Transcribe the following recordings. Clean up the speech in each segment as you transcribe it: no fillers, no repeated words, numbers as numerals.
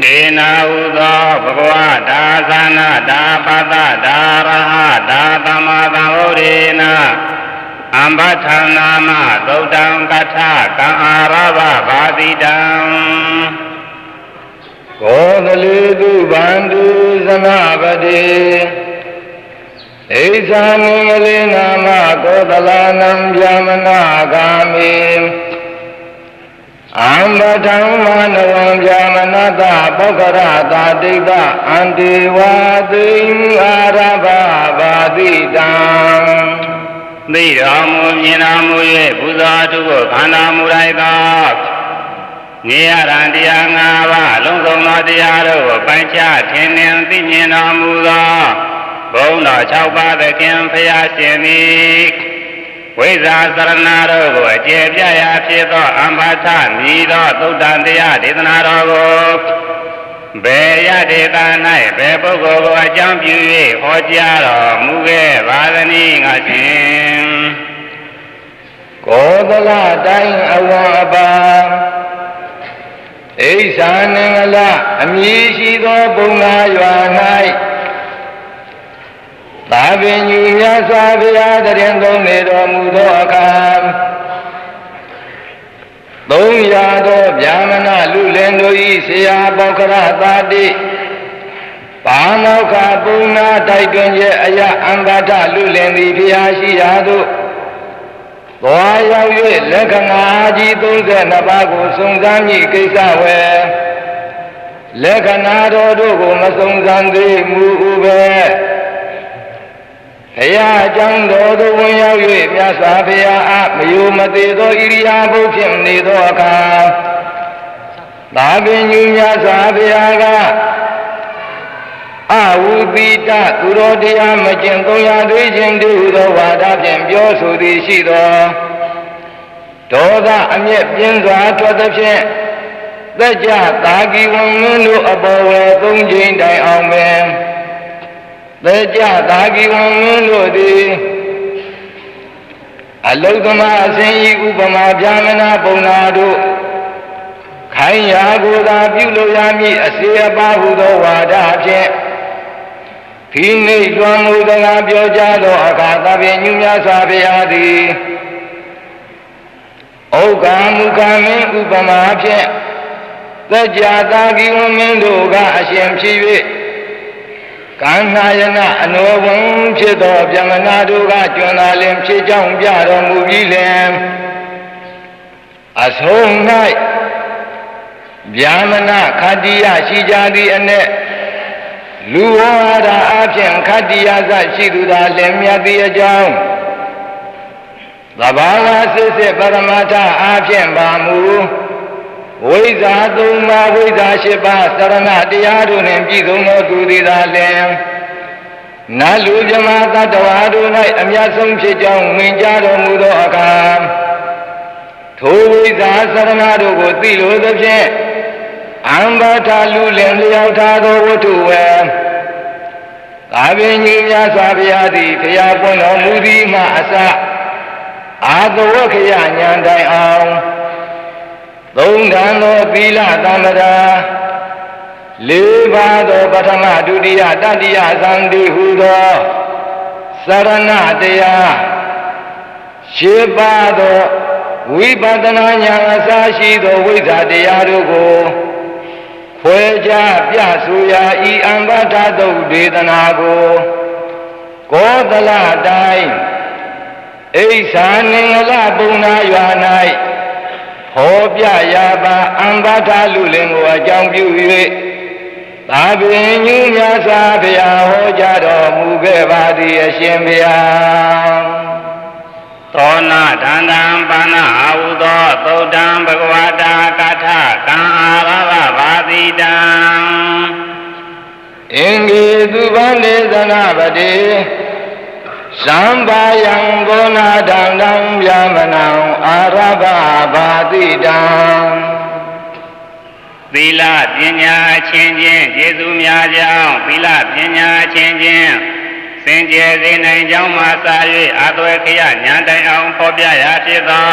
ဒေနာဟုသောဘဂဝါဒါသနာဒါပတ္တဒါရဟဒါသမ္မာသမ္ဗုဒ္ဓေနအမ္ဘထာနာမသုတ်တံကထကံအာရဘဘာတိတံကောသလေတုဗန္တုသနာပတိဣဇာမင်္ဂလေနာမကောသလနံဗျာမနာဂာမိအမ္ဘထံမနဝံဗျာမနတပောက္ခရတာဒိဋ္ဌအန္တေဝသိအာရဘဘာတိတံသိတော်မူမြင်တော်မူ၍ဘုရားတုကိုခန္ဓာမူလိုက်သောနေရတန်တရား၅ပါးလုံးစုံသောတရားတို့ကိုပိုင်းခြားထင်မြင်သိမြင်တော်မူသောဘုန်းတော်၆ပါးသခင်ဖျားရှင်သည်ဝိဇ္ဇာသရဏတို့ကိုအကျေပြရာဖြစ်သောအမ္ဘထမြည်သောသုတ္တန်တရားဒေသနာတော်ကိုဘယ်ရဒေသ၌ဘယ်ပုဂ္ဂိုလ်ကိုအကြောင်းပြု၍ဟောကြားတော်မူခဲ့ပါသနည်းငါရှင်ကောသလတိုင်းအဝံအပါဣဇာနင်္ဂလအမည်ရှိသောဘုံနာရွာ၌သာပင်ညူမြတ်စွာဘုရားတရင်သုံးနေတော်မူသောအခါ300သောဗျာမဏလူလင်တို့၏ဆရာပေါခရသာတိပါမောက္ခပုံနာတိုက်တွင်ရဲ့အယအမ္ဘထလူလင်သည်ဘုရားရှိရာသို့သွားရောက်၍လက္ခဏာကြီး32ပါးကိုစုံစမ်းမည့်ကိစ္စဝယ်လက္ခဏာတော်တို့ကိုမစုံစမ်းသေးမူဟုပဲဘုရားအကြောင်းတော်သို့ဝင်ရောက်၍မြတ်စွာဘုရားအားမယုမသေးသောဣရိယာပုဖြစ်နေသောအခါသာပင်ညူမြတ်စွာဘုရားကအဝုပိတသူတော်တရားမကျင့်300တွေခြင်းတည်းဟူသောဝါဒဖြင့်ပြောဆိုသည်ရှိသောဒေါသအမျက်ပြင်းစွာထွက်သဖြင့်သက်ကြသာဂီဝံမင်းတို့အပေါ်ဝယ်3ချိန်တိုင်အောင်ပင်သက်ကြသာဂီဝံမင်းတို့သည်အလုသမာအစဉ်ဤဥပမာဗျာမနာပုံနာတို့ခိုင်ရာကိုသာပြုလို့ရမည်အစေအပါဟုသောဝါဒဖြင့်ဖိနှိပ်လွှမ်းမိုးစကားပြောကြားသောအခါသဗ္ဗညုမြတ်စွာဘုရားသည်ဩဃာမုခမင်းဥပမာဖြင့်သက်ကြသာဂီဝံမင်းတို့ကအရှင်ဖြစ်၍ကံနာယနာအနောဝံဖြစ်သောဗျမနာတို့ကကျွမ်းသာလင်ဖြစ်ကြောင်းပြတော်မူပြီးလင်အဆုံး၌ဗျာမနာခတ္တိယရှိကြသည်အ내လူဝါဒအဖြစ်ခတ္တိယသရှိသူသာလင်မြတ်သည်အကြောင်းသဘာဝစစ်စစ်ပရမတ္ထအဖြစ်ပါမူဝိဇ္ဇာ3ပါးဝိဇ္ဇာ8ပါးသရဏတရားတို့နှင့်ပြည့်စုံသောသူသည်သာလျှင်နတ်လူမြမသတ္တဝါတို့၌အမြတ်ဆုံးဖြစ်ကြောင်းမြင်ကြတော်မူသောအခါထိုဝိဇ္ဇာသရဏတို့ကိုသိလိုသဖြင့်အမ္ဘထလူလင်လျောက်ထားသောဝတ္ထုဝယ်သာပင်ကြီးမြတ်စွာဘုရားသည်ဘုရားပွင့်တော်မူသည်မှအစအာသဝခယဉာဏ်တိုင်အောင်သုံးဌာန်သောသီလသမ္ပဒါ4ပါးသောပထမဒုတိယတတိယသံတိဟုသောသရဏတရား8ပါးသောဝိပဿနာဉာဏ်အစရှိသောဝိဇ္ဇာတရားတို့ကိုခွဲခြားပြဆိုရာဤအမ္ဘထသုတ်ဒေသနာကိုကောသလတိုင်းဣဇာနင်္ဂလပုံနာရွာ၌ဟောပြရာပါအမ္ဘထလူလင်ကိုအကြောင်းပြု၍သာပင်ညူမြတ်စွာဘုရားဟောကြားတော်မူခဲ့ပါသည်အရှင်ဘုရားသောနာဒန္တံပါဏအာဟုသောသုတ်တံဘဂဝတာကထကံအာရဘဘာတိတံအင်္ဂေသူဗန္ဒေသနာပတိသံဘာယံဘောနာဒန္တံဗျာမနံအာရဘဘာတိတံသီလပညာချင်းချင်းကျေးဇူးများကြောင်းသီလပညာချင်းချင်းစင်ကြယ်စေနိုင်ကြောင်းမှာစာ၍အသွေခရဉာဏ်တိုင်အောင်ဖော်ပြရာဖြစ်သော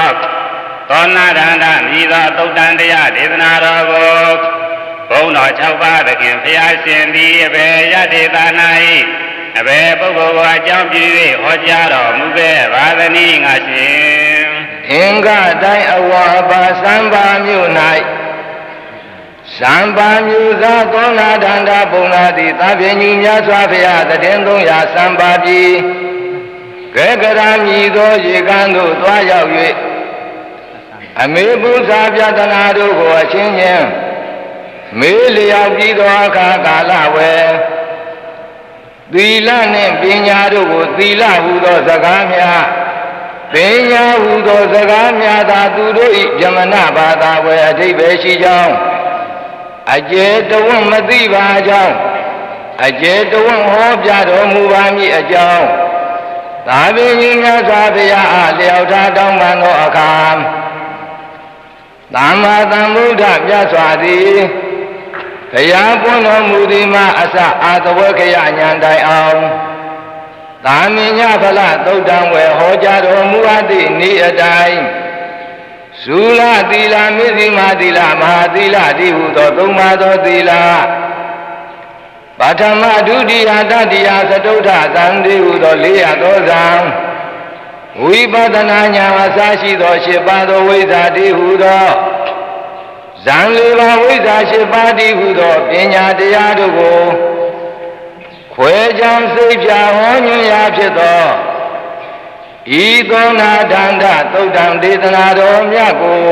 သောနာဒန္တမြည်သောသုတ်တန်တရားဒေသနာတော်ကို ဘုံတော်6ပါးသခင်ဖျားရှင်သည်အဘယ်ယတေသနာ၏အဘယ်ပုဂ္ဂိုလ်ကိုအကြောင်းပြု၍ဟောကြားတော်မူခဲ့ပါသနည်းငါရှင်အင်္ဂတိုင်းအဝါပါစံပါမြို့၌စံပါမြို့သာသောနာဒန္တာပုံနာတိသဗ္ဗညုမြတ်စွာဘုရားတည်300စံပါပြီကေကရာမြည်သောရေကန်သို့သွားရောက်၍အမေဘုရားပြဒနာတို့ကိုအချင်းချင်းမေးလျောက်ပြီးသောအခါကာလဝေသီလနှင့်ပညာတို့ကိုသီလဟူသောစကားများပညာဟူသောစကားများသာသူတို့၏ယမနဘာသာဝေအဓိပ္ပာယ်ရှိကြောင်းအကျေတဝံမသိပါကြောင်းအကျေတဝံဟောပြတော်မူပါမည်အကြောင်းသာဝေကြီးမြတ်စွာဘုရားအားလျောက်ထားတောင်းပန်သောအခါသမ္မာသမ္ဗုဒ္ဓမြတ်စွာသည်ဘုရားပွင့်တော်မူသည်မှာအစအာသဝခယဉာဏ်တိုင်အောင်သာမညဖလသုတ်တံဝေဟောကြားတော်မူအပ်သည့်နေ့အတိုင်းဇူလသီလမေဇိမာသီလမဟာသီလတိဟုသောသုံးပါးသောသီလပထမဒုတိယတတိယသတုဋ္ဌသံတိဟုသော400သောဇံဝိပဿနာဉာဏ်အစရှိသော8ပါးသောဝိဇ္ဇာတိဟုသောဇံ4ပါးဝိဇ္ဇာ8ပါးတိဟုသောပညာတရားတို့ကိုခွဲခြားစိတ်ဖြာဟောညွှန်ရာဖြစ်သောဤသောနာဒန္တသုတ်တံဒေသနာတော်မြတ်ကို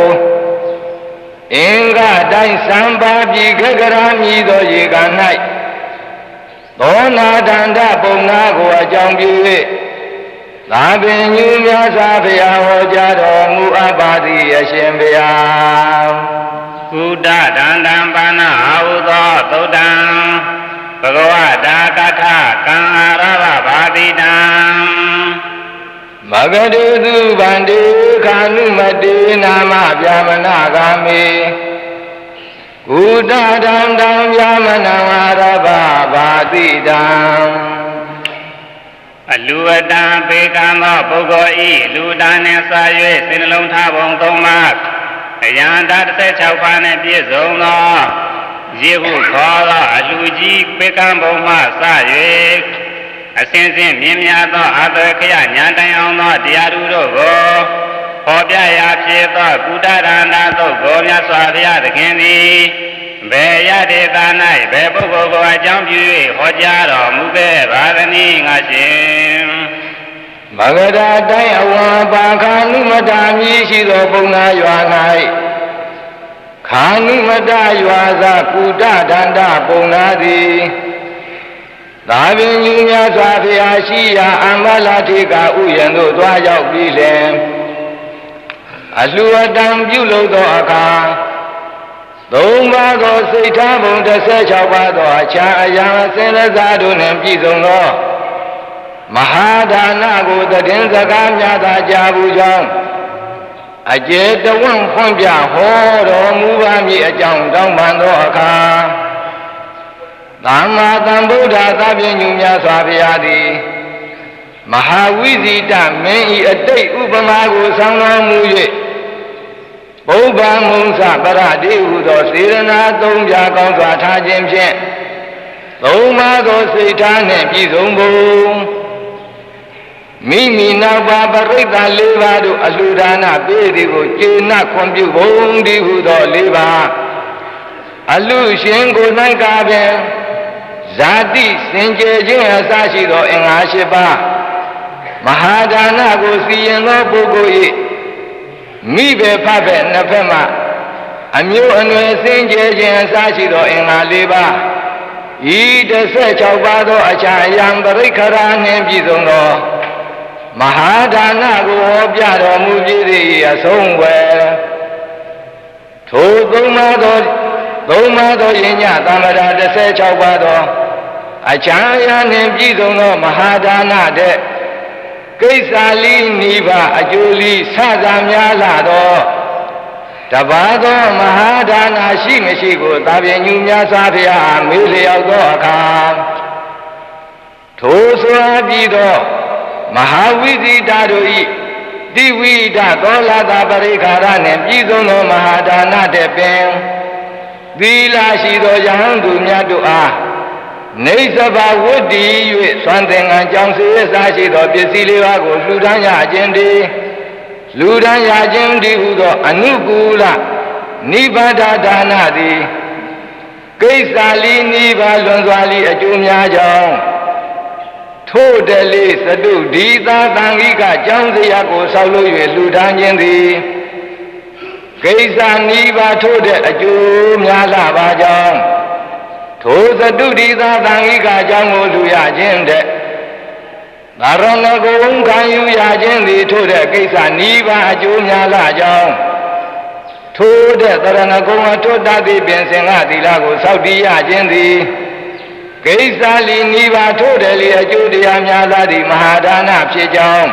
အင်္ဂတိုင်းစံပါပြီခကရာမြည်သောရေကန်၌သောနာဒန္တပုံနာကိုအကြောင်းပြု၍သာပင်ညူမြတ်စွာဘုရားဟောကြားတော်မူအပ်ပါသည်အရှင်ဘုရားကုဒ္ဒဒန္တံပါဏအာဟုသောသုတ်တံဘဂဝတာကထကံအာရဘဘာတိတံမဂတုသူဗန္တိခာနုမတေနာမဗျာမနာဂာမေကုဒ္ဒဒန္တံဗျာမနံအာရဘဘာတိတံအလူဝတံပေကံသောပုဂ္ဂိုလ်ဤလူတန်နှင့်စာ၍စိနှလုံးထားပုံ3ပါးအယံတာ16ပါးနှင့်ပြည့်စုံသောယေဟုခေါ်သောအလူကြီးပေကံဘုံမှစ၍အစဉ်စဉ်မြင်များသောအတခယဉာဏ်တိုင်အောင်သောတရားသူတို့ကိုဟောပြရာဖြစ်သောကုတ္တရဏသုတ်ကိုမြတ်စွာဘုရားသခင်သည်ဘယ်ရတေသာ၌ဘယ်ပုဂ္ဂိုလ်ကိုအကြောင်းပြု၍ဟောကြားတော်မူခဲ့ပါသနည်းငါရှင်မဂဒတိုင်းအဝါပါခာနုမတာမြည်ရှိသောပုံနာရွာ၌ခာနုမတရွာသာကုတ္တဒန္တပုံနာသည်သာပင်ညူမြတ်စွာဘုရားရှိရာအမ္မလာတိကဥယျာဉ်သို့သွားရောက်ပြီးလင်အလှူအတံပြုလုပ်သောအခါ3ပါးသောစိတ်ထားပုံ16ပါးသောအခြားအရာအစဉ်လက်စားတို့နှင့်ပြည့်စုံသောမဟာဒါနကိုတည်င်းစကားများသာကြားဘူးကြောင်းအကျေတဝံဖွင့်ပြဟောတော်မူပါမည်အကြောင်းတောင်းပန်သောအခါသမ္မာသမ္ဗုဒ္ဓသဗ္ဗညုမြတ်စွာဘုရားသည်မဟာဝိဇိတမင်းဤအတိတ်ဥပမာကိုဆောင်တော်မူ၍ဘုဗ္ဗမုံစပရတိဟုသောစေရနာ3ပြားကောင်းစွာထားခြင်းဖြင့်3ပါးသောစိတ်ထားနှင့်ပြည့်စုံပုံမိမိနောက်ပါပရိသတ်4ပါးတို့အလှူဒါနပေးသည်ကိုကျေနပ်ခွန်ပြုပုံဒီဟုသော4ပါးအလှူရှင်ကို၌ကပင်ဇာတိစင်ကြယ်ခြင်းအစရှိသောအင်္ဂါ8ပါးမဟာဒါနကိုစီရင်သောပုဂ္ဂိုလ်၏မိဘဖဖက်နှစ်ဖက်မှအမျိုးအနွယ်စင်ကြယ်ခြင်းအစရှိသောအင်္ဂါ4ပါးဤ16ပါးသောအခြားအယံပရိက္ခရာနှင့်ပြည့်စုံသောမဟာဒါနကိုဟောပြတော်မူပြီးသည့်အဆုံးဝယ်ထို3ပါးသောယဉ်ညသမ္မာ16ပါးသောအခြားအရာနှင့်ပြည့်စုံသောမဟာဒါနတဲ့ကိစ္စလီနိဗ္ဗာန်အကျိုးလီဆသာများလာသောတပါးသောမဟာဒါနရှိမရှိကိုသာပင်ညူများစွာဘုရားမေးလျောက်သောအခါထိုဆိုအပ်ပြီးသောမဟာဝိဇိတာတို့ဤတိဝိဒသောလာတာပရိခါရနှင့်ပြည့်စုံသောမဟာဒါနတဲ့ပင် သီလရှိသောယဟန်သူများတို့အားနေသဘာဝတ္တိ၍သွန်သင်္ကန်းကြောင့်စေစားရှိသောပစ္စည်းလေးပါးကိုလှူဒန်းရခြင်းတည်းလူဒန်းရခြင်းတည်းဟုသောအနုကူလနိဗ္ဗာန်ဒါနသည်ကိစ္စလီနိဗ္ဗာန်လွန်စွာလီအကျိုးများကြောင့်ထို့တလေးသတုဒီသာသံဃိကကျောင်းစရာကိုဆောက်လုပ်၍လှူဒန်းခြင်းသည်ကိစ္စနိဗ္ဗာန်ထို့တဲ့အကျိုးများလာပါကြောင်းထိုသတုဒီသာသံဃိကကျောင်းကိုလှူရခြင်းတဲ့သာရဏဂုံခံယူရခြင်းသည်ထို့တဲ့ကိစ္စနိဗ္ဗာန်အကျိုးများလာကြောင်းထို့တဲ့သရဏဂုံအထွတ်တသည်ပင်စင်ကသီလကိုစောင့်တည်ရခြင်းသည်ကိစ္စလီနိဗ္ဗာန်ထို့တယ်လေအကျိုးတရားများလာသည့်မဟာဒါနဖြစ်ကြောင်း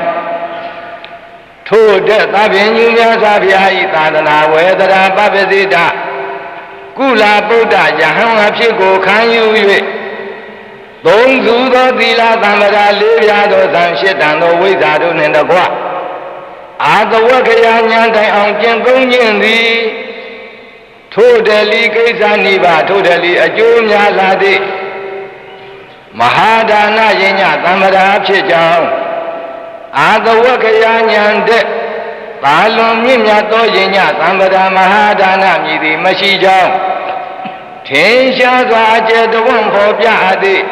ထို့တဲ့သဗ္ဗညုများစွာဘုရားဤသာသနာဝေဒရာပပ္ပစိတကုလဗုဒ္ဓယဟန်အဖြစ်ကိုခံယူ၍သုံးစုသောသီလသမ္မာလေးပြားသောသံရှစ်တန်သောဝိဇ္ဇာတို့နှင့်တကွအာသဝက္ခယဉာဏ်တိုင်အောင်ကျင့်သုံးခြင်းသည်ထို့တယ်လီကိစ္စနိဗ္ဗာန်ထို့တယ်လီအကျိုးများလာသည့်မဟာဒါနယညသမ္မာဖြစ်ကြောင်းအာသဝက္ခယဉာဏ်တဲ့ဘာလွန်မြင့်မြတ်သောယညသမ္မာမဟာဒါနမည်သည်မရှိကြောင်းထင်ရှားစွာအကျယ်တဝန့်ဖော်ပြအပ်သည့်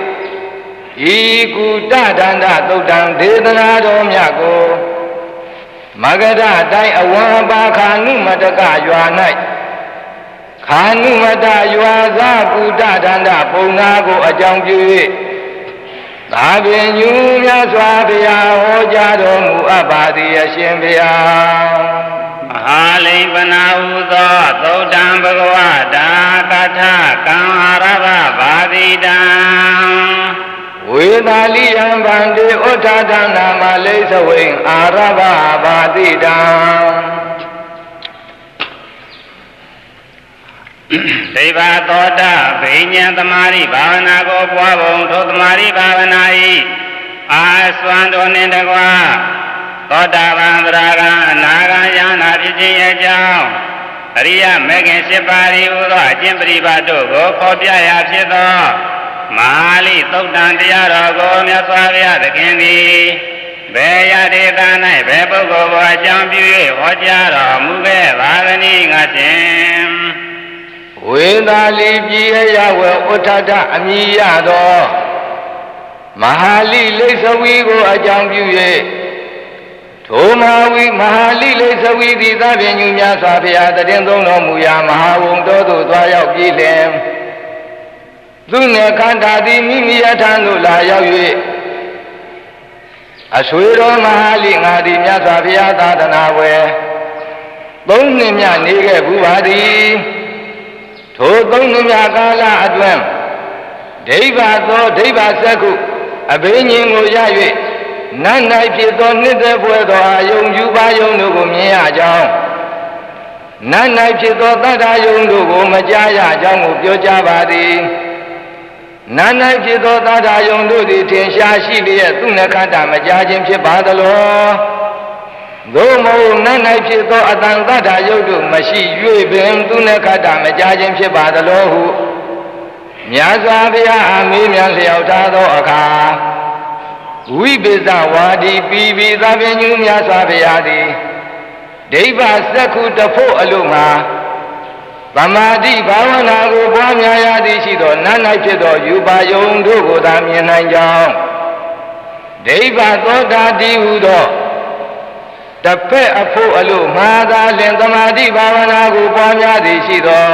ဤကုတဒန္တသုတ်တံဒေသနာတော်မြတ်ကိုမဂဓတိုင်းအဝံပါခာနုမတကရွာ၌ခာနုမတရွာသာကုတဒန္တပုံနာကိုအကြောင်းပြု၍သာပင်ညူများစွာဘုရားဟောကြားတော်မူအပ်ပါသည်အရှင်ဘုရားမဟာလိမ္ပနာဟုသောသုတ်တံဘဂဝတာကထကံအာရဘဘာတိတံဝေသာလိယံဗန္တိဥဋ္ဌဌာနာမလိသဝိံအာရဘဘာတိတံဒိဗ္ဗသောတာဘိညာသမာရိဘာဝနာကိုပွားပုံထိုသမာရိဘာဝနာဤအာဆွမ်းတော်နှင့်တကွာသောတာပန်သရဂံအနာဂံယနာဖြစ်ခြင်းအကြောင်းအရိယမေခင်၈ပါးဤဟူသောအကျင့်ပရိပတ်တို့ကိုဖော်ပြရာဖြစ်သောမဟာလိသုတ်တံတရားတော်ကိုမြတ်စွာဘုရားသခင်သည်ဘယ်ရဒေသ၌ဘယ်ပုဂ္ဂိုလ်ကိုအကြောင်းပြု၍ဟောကြားတော်မူခဲ့ပါသနည်းငါဖြင့်ဝေသာလီပြည်ရဝေဥဋ္ဌဌအမည်ရသောမဟာလိလိသဝီကိုအကြောင်းပြု၍ထိုမဟာလိလိသဝီသည်သဗ္ဗညုများစွာဘုရားတည်သုံးတော်မူရာမဟာဝုံတော်သို့သွားရောက်ပြည်လင်သူနှင့်ခန္ဓာသည်မိမိအထံသို့လာရောက်၍အဆွေတော်မဟာလိငါသည်မြတ်စွာဘုရားသာသနာဝယ်သုံးနှစ်မြနေခဲ့ဘူးပါသည်ထိုသုံးနှစ်မြကာလအတွင်းဒိဗ္ဗသောဒိဗ္ဗစက္ခုအဘိညာဉ်ကိုရ၍နတ်၌ဖြစ်သောနှစ်သက်ပွဲသောအာယုံယူပါယုံတို့ကိုမြင်ရကြောင်းနတ်၌ဖြစ်သောတတ္တယုံတို့ကိုမကြားရကြောင်းကိုပြောကြားပါသည်နတ်၌ဖြစ်သောတတ္တယုံတို့သည်ထင်ရှားရှိလျက်သူနှခတမကြားခြင်းဖြစ်ပါသလောသို့မဟုတ်နတ်၌ဖြစ်သောအတန်တတ္တယုတ်တို့မရှိ၍ပင်သူနှခတမကြားခြင်းဖြစ်ပါသလောဟုမြတ်စွာဘုရားအမေးမြန်းလျှောက်ထားသောအခါဝိပိဿဝါဒီပိသဗ္ဗညုမြတ်စွာဘုရားသည်ဒိဗ္ဗစက္ခုတဖို့အလို့မှာသမာဓိဘာဝနာကိုပွားများရသည်ရှိသောနတ်၌ဖြစ်သောယူပါယုံတို့ကိုသာမြင်နိုင်ကြောင်းဒိဗ္ဗသောတာတိဟုသောတဖက်အဖို့အလို့မှာသာလင်သမာဓိဘာဝနာကိုပွားများသည်ရှိသော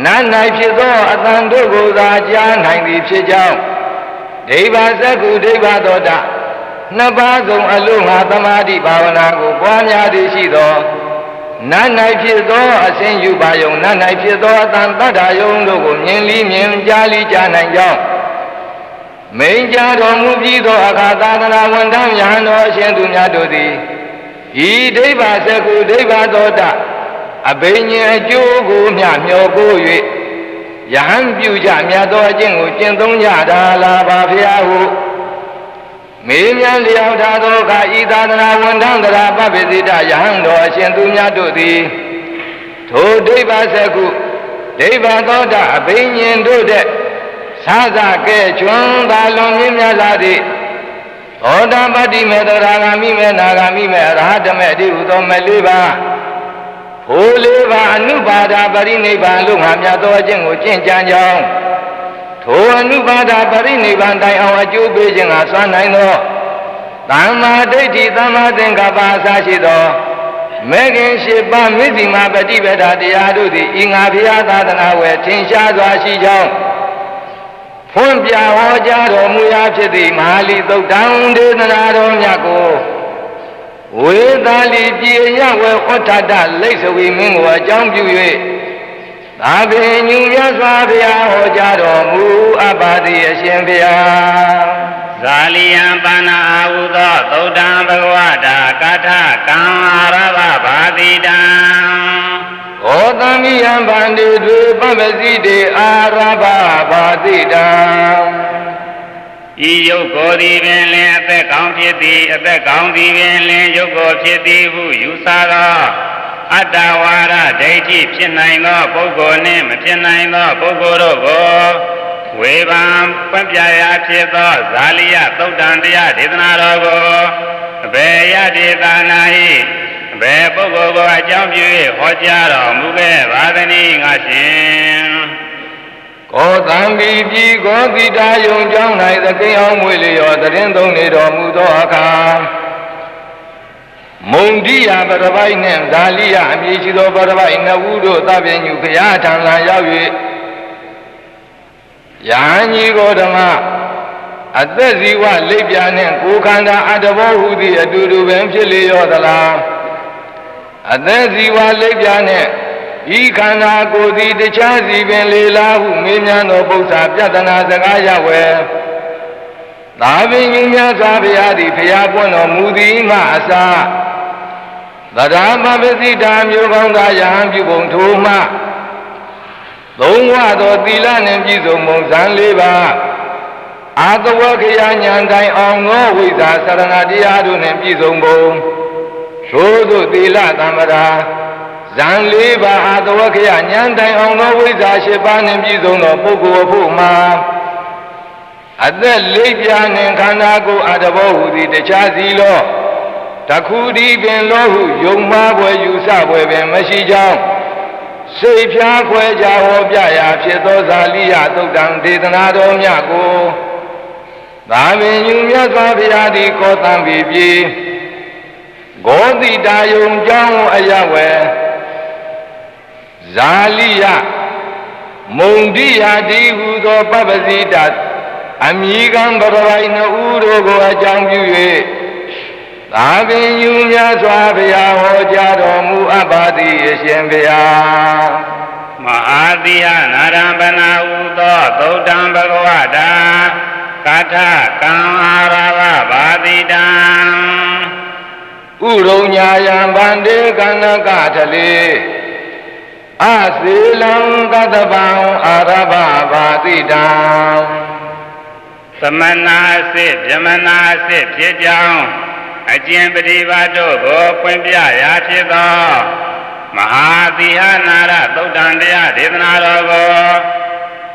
နတ်၌ဖြစ်သောအတန်တို့ကိုသာကြားနိုင်သည်ဖြစ်ကြောင်းဒိဗ္ဗစက္ခုဒိဗ္ဗသောတာနှစ်ပါးကုန်အလို့ငါသမာဓိဘာဝနာကိုပွားများသည်ရှိသောနတ်၌ဖြစ်သောအစဉ်ယူပါယုံနတ်၌ဖြစ်သောအတန်တတ္တယုံတို့ကိုမြင်လီမြင်ကြားလီကြားနိုင်ကြောင်းမိန်ကြားတော်မူပြီးသောအခါသာသနာဝန်ထမ်းယဟန်တော်အရှင်သူများတို့သည်ဤဒိဗ္ဗစက္ခုဒိဗ္ဗသောတာအဘိညာဉ်အကျိုးကိုမျှမျှော်ကို၍ယဟန်ပြုကြမြတ်သောအကျင့်ကိုကျင့်သုံးကြတာလားပါဖျားဟုမေးမြန်းလျောက်ထားသောအခါဤသာသနာဝန်ထမ်းတရားပပ္ပစိတယဟန်တော်အရှင်သူများတို့သည်ထိုဒိဗ္ဗစက္ခု ဒိဗ္ဗသောတာအဘိညာဉ်တို့တဲ့သာသကဲကျွမ်းသာလွန်မြင့်မြတ်လာသည့်သောတာပတ္တိမေသရဂာမိမေနာဂာမိမေအရဟတမေတိဟုသောမဲ့လေးပါးဖိုးလေးပါးအနုပါဒပရိနိဗ္ဗာန်လို့ငါမြတ်သောအကျင့်ကိုကျင့်ကြံကြောင်းထိုအနုပါဒပရိနိဗ္ဗာန်တိုင်အောင်အကျိုးပေးခြင်းကစွမ်းနိုင်သောသမ္မာဒိဋ္ဌိသမ္မာသင်္ကပ္ပအစရှိသောမေခင်ရှိပါမိသိမာပฏิပဒတရားတို့သည်ဤငါဘုရားသာသနာဝယ်ထင်ရှားစွာရှိကြောင်းဖွင့်ပြဟောကြားတော်မူရာဖြစ်သည့်မဟာလီသုတ်တံဒေသနာတော်မြတ်ကိုဝေသာလီပြေရဝေဩထတလိတ်စဝီမင်းကိုအကြောင်းပြု၍သာပင်ညူမြတ်စွာဘုရားဟောကြားတော်မူအပ်ပါသည်အရှင်ဘုရားဇာလီယံပါဏာဟုသောသုတ်တံဘဂဝတာကာထကံအာရဘဘာတိတံဩသံမိယံဗန္တိတွေပပ္ပစီတေအာရဘဘာတိတံဤယုတ်ကိုယ်သည်ပင်လင်အသက်ကောင်းဖြစ်သည်အသက်ကောင်းသည်ပင်လင်ယုတ်ကိုဖြစ်သည်ဟုယူဆသောအတ္တဝါဒဒိဋ္ဌိဖြစ်နိုင်သောပုဂ္ဂိုလ်နှင့်မဖြစ်နိုင်သောပုဂ္ဂိုလ်တို့ကိုဝေဘာပပြရာဖြစ်သောဇာလီယသုတ်တံတရားဒေသနာတော်ကိုအဘေယဒေသနာဟိအဘေပုဂ္ဂိုလ်ကိုအကြောင်းပြု၍ဟောကြားတော်မူခဲ့ပါသည်ငါရှင်ကောသံဘီပြည်ကောသီတာယုံကြောင်း၌သကိအောင်မွေလျောတရင်သုံးနေတော်မူသောအခါမုံတိယပရပိုက်နှင့်ဇာလီယအမည်ရှိသောပရပိုက်နှစ်ဦးတို့သဗ္ဗညုဘုရားထံသာရောက်၍ယဟန်ကြီးကိုဓမ္မအသက်ဇီဝလိပ်ပြာနှင့်ကိုယ်ခန္ဓာအတဘောဟုသည်အတူတူပင်ဖြစ်လေရောသလားအသက်ဇီဝလိပ်ပြာနှင့်ဤခန္ဓာကိုယ်သည်တခြားစီပင်လေလားဟုမေးမြန်းသောပု္ပ္ပာပြတနာစကားရဝဲသာပင်ယူမြတ်စွာဘုရားသည်ဘုရားပွင့်တော်မူသည်မှအစသဒ္ဓမပစိတာမျိုးကောင်းသာယဟန်ပြုပုံထိုမှသုံးဝသောသီလနှင့်ပြည့်စုံပုံဇံ၄ပါးအာသဝခယဉာဏ်တိုင်အောင်သောဝိဇ္ဇာစရဏတရားတို့နှင့်ပြည့်စုံပုံသို့သို့သီလသမ္ပရာဇံ၄ပါးအာသဝခယဉာဏ်တိုင်အောင်သောဝိဇ္ဇာ၈ပါးနှင့်ပြည့်စုံသောပုဂ္ဂိုလ်အဖို့မှာအသက်လေးပြားနှင့်ခန္ဓာကိုယ်အတဘောဟုသည်တခြားစီလောတခုဒီပင်လောဟုယုံမှားပွဲယူဆပွဲပင်မရှိကြောင်းစိတ်ဖြားခွဲကြဟောပြရာဖြစ်သောဇာလီယသုတ်တံဒေသနာတော်မြတ်ကိုသာပင်ယူမြတ်စွာဘုရားသည်ကောသံဘီပြည်ဂောတိတာယုံကြောင်းအရဝဲဇာလီယမုံတိယတိဟုသောပပ္ပစီတအမိကံပရပိုင်နှစ်ဦးတို့ကိုအကြောင်းပြု၍သာပင်ယူမြတ်စွာဘုရားဟောကြားတော်မူအပ်ပါသည်အရှင်ဘုရားမဟာတိယနာရံပနာဟုသောသုတ်တံဘဂဝတာကာထကံအာရဘဘာတိတံဥရုံညာယံဗန္တေကနကထလေအစေလံကတပံအာရဘဘာတိတံသမနာစစ်ဗြဟ္မနာစစ်ဖြစ်ကြောင်းအကျင့်ပฏิပါတို့ကိုပွင့်ပြရာဖြစ်သောမဟာသီဟနာရသုတ်တံတရားဒေသနာတော်ကို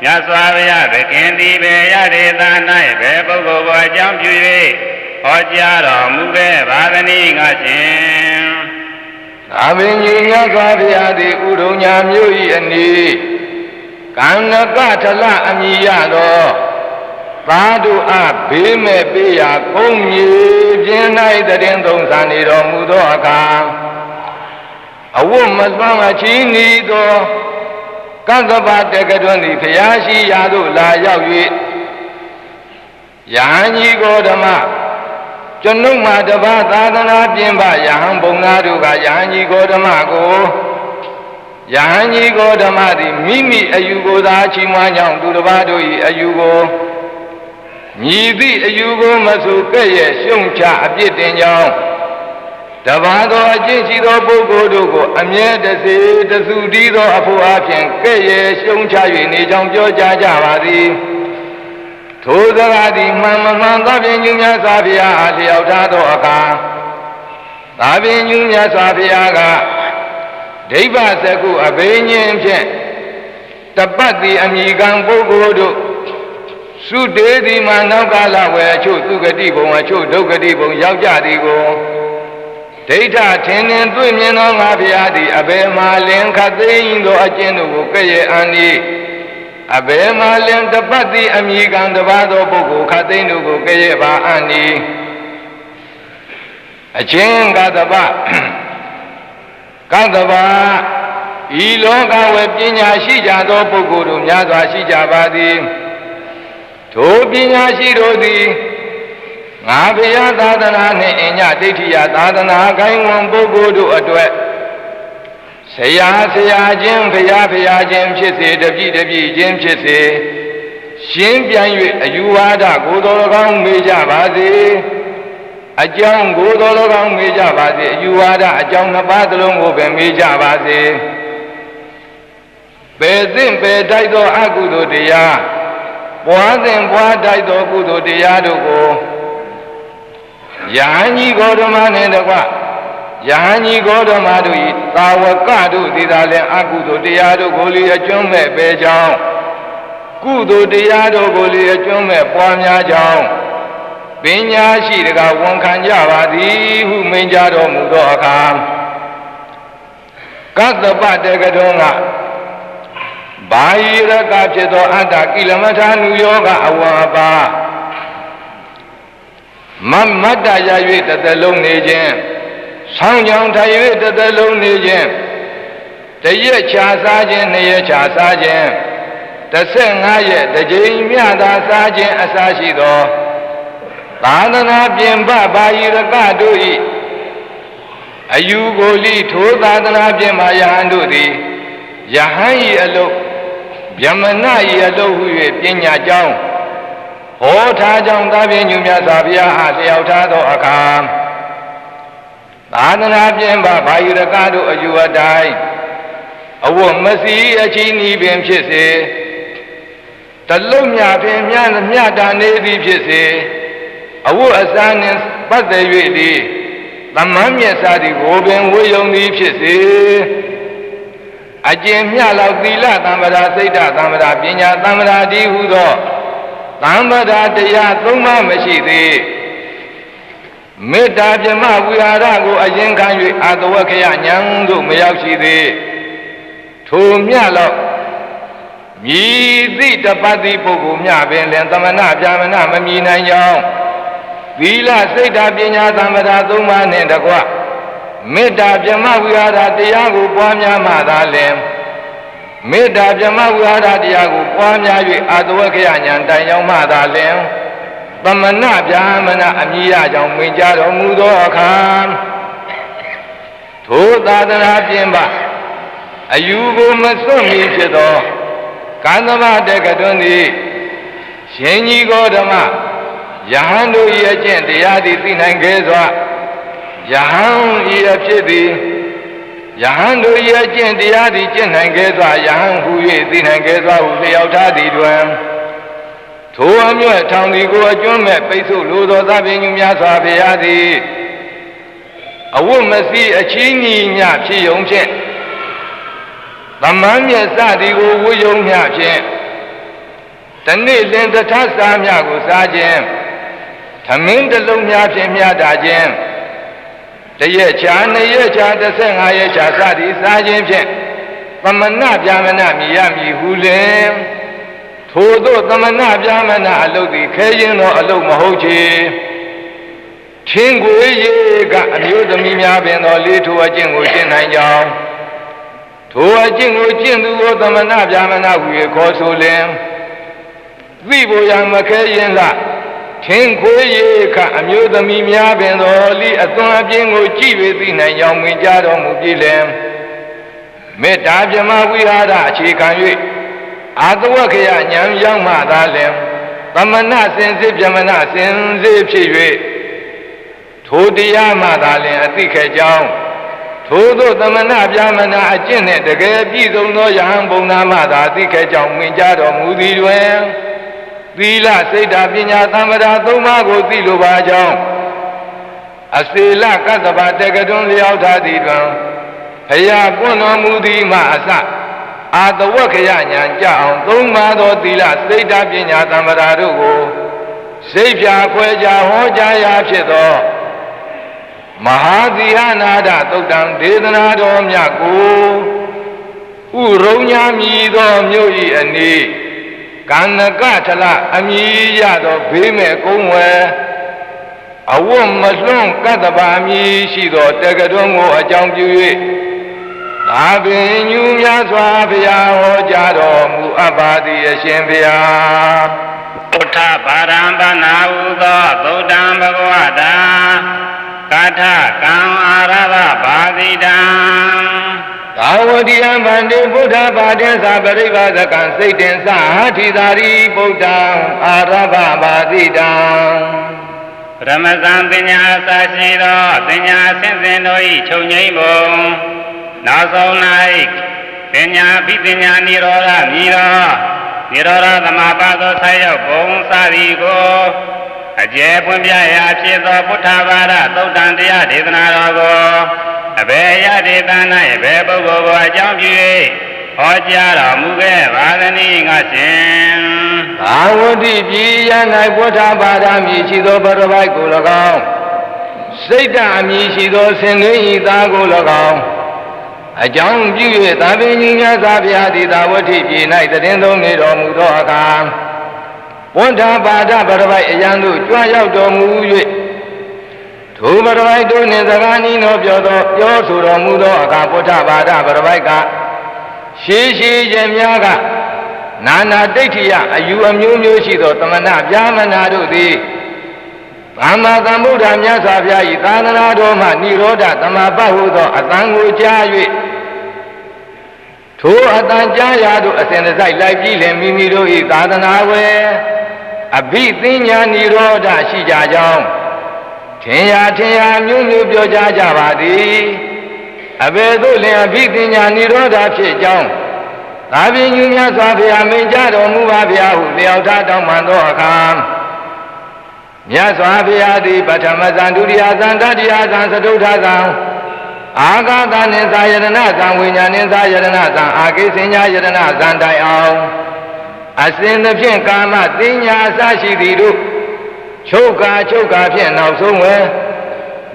မြတ်စွာဘုရားသခင်သည်ဘေယဒေသ၌ဘေပုဂ္ဂိုလ်ကိုအကြောင်းပြု၍ဟောကြားတော်မူခဲ့ပါသည်ငါရှင်သာပင်ကြီးမြတ်စွာဘုရားသည်ဥရုံညာမြို့၏အနီးကံနကထလအမည်ရသောသာဓုအဘေးမဲ့ပေးရာကုန်းကြီးပြင်း၌တရင်သုံးဆန်နေတော်မူသောအခါအဝတ်မစွမ်းအချီးနီးသောကသဗ္ဗတက္ကတွင်သည်ဘုရားရှိရာသို့လာရောက်၍ယဟန်ကြီးကိုဓမ္မကျွန်ုပ်မှာတပါးသာသနာပြင်ပယဟန်ဘုံသားတို့ကယဟန်ကြီးကိုဓမ္မကိုယဟန်ကြီးကိုဓမ္မသည်မိမိအယူကိုသာချီးမွမ်းကြောင်းသူတစ်ပါးတို့၏အယူကိုညီသည့်အယူကိုမဆိုကဲ့ရဲ့ရှုံချအပြစ်တင်ကြောင်းတပါးသောအကျင့်ရှိသောပုဂ္ဂိုလ်တို့ကိုအမြဲတစေတစုတည်းသောအဖို့အပြင်ကဲ့ရဲ့ရှုံချ၍နေကြောင်းပြောကြားကြပါသည်ထိုစကားသည်မှန်မမှန်သောဖြင့်ညမြတ်စွာဘုရားအားလျောက်ထားသောအခါသာပင်ညမြတ်စွာဘုရားကဒိဗ္ဗစကုအဘိညာဉ်ဖြင့် တပတ်တိအမိကံပုဂ္ဂိုလ်တို့သုတေတိမနောက်ကလဝေအချို့သူဂတိဘုံအချို့ဒုက္ခတိဘုံရောက်ကြသည်ကိုဒိဋ္ဌထင်နှင်တွေ့မြင်သောငါဖျားသည်အဘယ်မှာလင်ခတ်သိမ်းသောအကျင့်တို့ကိုကဲ့ရဲ့အန်သည်အဘယ်မှာလင်တပတ်တိအမိကံတပါးသောပုဂ္ဂိုလ်ခတ်သိမ်းတို့ကိုကဲ့ရဲ့ပါအန်သည်အချင်းကတပကတပဤလောကဝေပညာရှိကြသောပုဂ္ဂိုလ်တို့များစွာရှိကြပါသည်ထိုပညာရှိတို့သည်ငါဘုရားသာသနာနှင့်အညဒိဋ္ဌိယသာသနာကိုင်းဝန်ပုဂ္ဂိုလ်တို့အတွက်ဆရာချင်းဘုရားချင်းဖြစ်စေတပည့်ချင်းဖြစ်စေရှင်းပြန်၍အယူဝါဒကိုတော်၎င်းမေးကြပါစေအကြောင်းကိုတော်၎င်းမေးကြပါစေအယူဝါဒအကြောင်းနှစ်ပါးသလုံးကိုပဲမေးကြပါစေပေသင့်ပေတိုက်သောအကုသိုလ်တရားပွားစဉ်ပွားတိုက်သောကုသိုလ်တရားတို့ကိုယဟန်ကြီးဂေါတမနှင့်တကွယဟန်ကြီးဂေါတမတို့၏သာဝကတို့သည်သာလည်းအကုသိုလ်တရားတို့ကိုလည်းအကျွမ်းမဲ့ပဲကြောင်းကုသိုလ်တရားတို့ကိုလည်းအကျွမ်းမဲ့ပွားများကြောင်းပညာရှိတကားဝန်ခံကြပါသည်ဟုမိန့်ကြတော်မူသောအခါကတ္တပတေကတော်ကဘာယိရကဖြစ်သောအတ္တကိလမထာနုယောဂအဝါပါမတ္တရ၍တစ်သက်လုံးနေခြင်းဆောင်းကြောင်ထိုင်၍တစ်သက်လုံးနေခြင်းတရက်ချာစားခြင်းနှစ်ရက်ချာစားခြင်း15ရက်တစ်ကြိမ်မြသာစားခြင်းအစရှိသောသာသနာပြင်ပဘာယိရကတို့၏အယူကိုလိထိုသာသနာပြင်မှာယဟန်တို့သည်ယဟန်၏အလုဗျမန၏အလုဟု၍ပညာကြောင်းဟောထားကြောင်းသာပြည့်ညူမြတ်စွာဘုရားအားလျှောက်ထားသောအခါသာသနာပြင်ပဘာယိရကတို့အယူအတိုင်းအဝတ်မစီအချီးနီးပင်ဖြစ်စေတလုံးမြပင်မြတာနေသည်ဖြစ်စေအဝတ်အစားနှင့်ပတ်သက်၍သည်သမမ်းမြတ်စာသည်ကိုပင်ဝေယုံသည်ဖြစ်စေအကျင့်မြလောက်သီလသံဗရာစိတ်ဓာသံဗရာပညာသံဗရာဒီဟုသောသံဗရာတရားသုံးပါးမရှိသေးမေတ္တာပြမဝိဟာရကိုအရင်ခံ၍အာတဝက္ခယဉာဏ်သို့မရောက်ရှိသေးထိုမြလောက်မြည်သည့်တပတ်တိပုဂ္ဂိုလ်မြပင်လင်သမဏဗျာမဏမမြည်နိုင်ကြောင်းသီလစိတ်ဓာပညာသံဗရာသုံးပါးနှင့်တကွမေတ္တာပြမဝိဟာရတရားကိုပွားများမှသာလျှင်မေတ္တာပြမဝိဟာရတရားကိုပွားများ၍အာတဝက္ခယဉာဏ်တိုင်ရောက်မှသာလျှင်သမဏဗျာမဏအမည်ရကြောင်းမိန့်ကြားတော်မူသောအခါထိုသာသနာပြင်ပအယူကိုမစွန့်မီဖြစ်သောကန္တမတေကတွင်သည်ရှင်ကြီးဂေါတမယဟန်တို့၏အကျင့်တရားသည်သိနိုင်ခဲ့စွာယဟန်၏အဖြစ်သည်ယဟန်တို့၏အကျင့်တရားသည်ကျင့်နိုင်ခဲ့စွာယဟန်ဟူ၍သိနိုင်ခဲ့စွာဟုလျှောက်ထားသည်တွင်ထိုအမြတ်ထောင်သည်ကိုအကျွမ်းမဲ့ပိတ်ဆို့လိုသောသဗ္ဗညုများစွာဘုရားသည်အဝတ်မစီအချီးညီညဖြစ်ယုံဖြင့်သမမ်းမြတ်စသည်ကိုဝေယုံမြဖြင့်တနေ့လင်တထစားမြကိုစားခြင်းသမင်းတစ်လုံးများဖြင့်မြတ်တာခြင်းတရက်ချာနှစ်ရက်ချာ15ရက်ချာစသည်စားခြင်းဖြင့်သမဏဗျာမဏမြည်ရမည်ဟုလင်ထိုသို့သမဏဗျာမဏအလုတ်သည်ခဲရင်သောအလုတ်မဟုတ်ချေထင်းကိုရေကအမျိုးသမီးများပင်သောလေးထိုအကျင့်ကိုကျင့်နိုင်ကြောင်းထိုအကျင့်ကိုကျင့်သူကိုသမဏဗျာမဏဟူ၍ခေါ်ဆိုလင်သိဖို့ရမခဲရင်လားထင်းခွေးရေကအမျိုးသမီးများပင်သောလိအသွင်အပြင်းကိုကြည့်၍သိနိုင်ကြောင်းမိန့်ကြားတော်မူပြီလင်မေတ္တာပြမဝိဟာရအခြေခံ၍အာတဝက္ခယဉာဏ်ရောက်မှသာလင်သမဏစင်စစ်ပြမဏစင်စစ်ဖြစ်၍ထိုတရားမှသာလင်အသိခဲ့ကြောင်းထိုသို့သမဏဗျာမဏအကျင့်နှင့်တကယ်ပြည့်စုံသောယဟန်ဘုံနာမှသာသိခဲ့ကြောင်းမိန့်ကြားတော်မူသည်တွင်သီလစိတ်ဓာပညာသံဗရာသုံးပါးကိုသိလိုပါကြောင်းအစေလကတ္တဗတေကတွင်လျောက်ထားသည်တွင်ဘုရားပွင့်တော်မူသည်မှအစ အာတဝက္ခယညာကြအောင်သုံးပါးသောသီလစိတ်ဓာတ်ပညာသံဗရာတို့ကိုစိတ်ဖြာခွဲခြားဟောကြားရာဖြစ်သောမဟာသီဟနာဒသုတ်တံဒေသနာတော်မြတ်ကိုဥရုံညာမြည်သောမြို့၏အနီးကန္နကထလအမည်ရသောဘေးမဲ့ကုန်းဝယ်အဝတ်မလွန့်ကတ္တပါမည်ရှိသောတက္ကတွန်းကိုအကြောင်းပြု၍သာပင်ညူများစွာဘုရားဟောကြားတော်မူအပ်ပါသည်အရှင်ဘုရားပုထဗာရံပနာဟုသောသုတ်တံဘဂဝတာကာထကံအာရဘဘာတိတံသာဝတိယံဗန္တိဗုဒ္ဓဘာတေသပရိပါဒကံစိတ်တင်္စဟာထိသာရိဗုဒ္ဓံအာရဘဘာတိတံရမဇံပညာအစရှိသောပညာဆင့်စဉ်တို့၏ချုပ်ငြိမ်းပုံနောက်ဆုံး၌ပညာပိပညာနိရောဓမြည်သောနိရောဓသမာပါသောဆက်ရောက်ပုံစသည်ကိုအကျယ်ပွင့်ပြရာဖြစ်သောပုထဗာရသုတ်တံတရားဒေသနာတော်ကိုအဘယ်ရဒေသ၌အဘယ်ပုဂ္ဂိုလ်ကိုအကြောင်းပြု၍ဟောကြားတော်မူခဲ့ပါသနည်းငါရှင်သာဝတိပြည်ရ၌ပုထဗာရမြည်ရှိသောဘရပိုက်ကို၎င်းစိတ်ဓာတ်အမည်ရှိသောဆင်သွင်းဤသားကို၎င်းအကြောင်းပြု၍သာပင်ကြီးများစွာဘုရားသည်သာဝတိပြည်၌တည်သုံးနေတော်မူသောအခါပုထဗာဒဘရပိုက်အရန်တို့ကြွရောက်တော်မူ၍ထိုဘရပိုက်တို့နှင့်စကားနီးတော်ပြောဆိုတော်မူသောအခါပုထဗာဒဘရပိုက်ကရှေးခြင်းများကနာနာဒိဋ္ဌိယအယူအမျိုးမျိုးရှိသောသမဏဗျာမနာတို့သည်သမ္မာသမ္ဗုဒ္ဓမြတ်စွာဘုရား၏သာသနာတော်မှនិရောဓသမပတ်ဟုသောအတန်ကိုကြား၍ထိုအတန်ကြားရာသို့အစဉ်တစိုက်လိုက်ပြီးလင်မိမိတို့၏သာသနာဝယ်အဘိသိညာនិရောဓရှိကြကြောင်းထင်ရာမျိုးမျိုးပြောကြားကြပါသည်အဘယ်သို့လင်အဘိသိညာនិရောဓဖြစ်ကြောင်းသာပင်ညူများစွာဘုရားမိန့်ကြားတော်မူပါဗျာဟုလျောက်ထားတောင်းပန်သောအခါမြတ်စွာဘုရားသည်ပထမဇန်ဒုတိယဇန်တတိယဇန်သတုထဇန်အာဂသနိသာယတနာဇံဝိညာဉ်နိသာယတနာဇံအာကိစဉ္ညာယတနာဇံတိုင်အောင်အစဉ်သဖြင့်ကာမသိညာအစရှိသည်တို့ချုပ်ကာဖြင့်နောက်ဆုံးဝဲ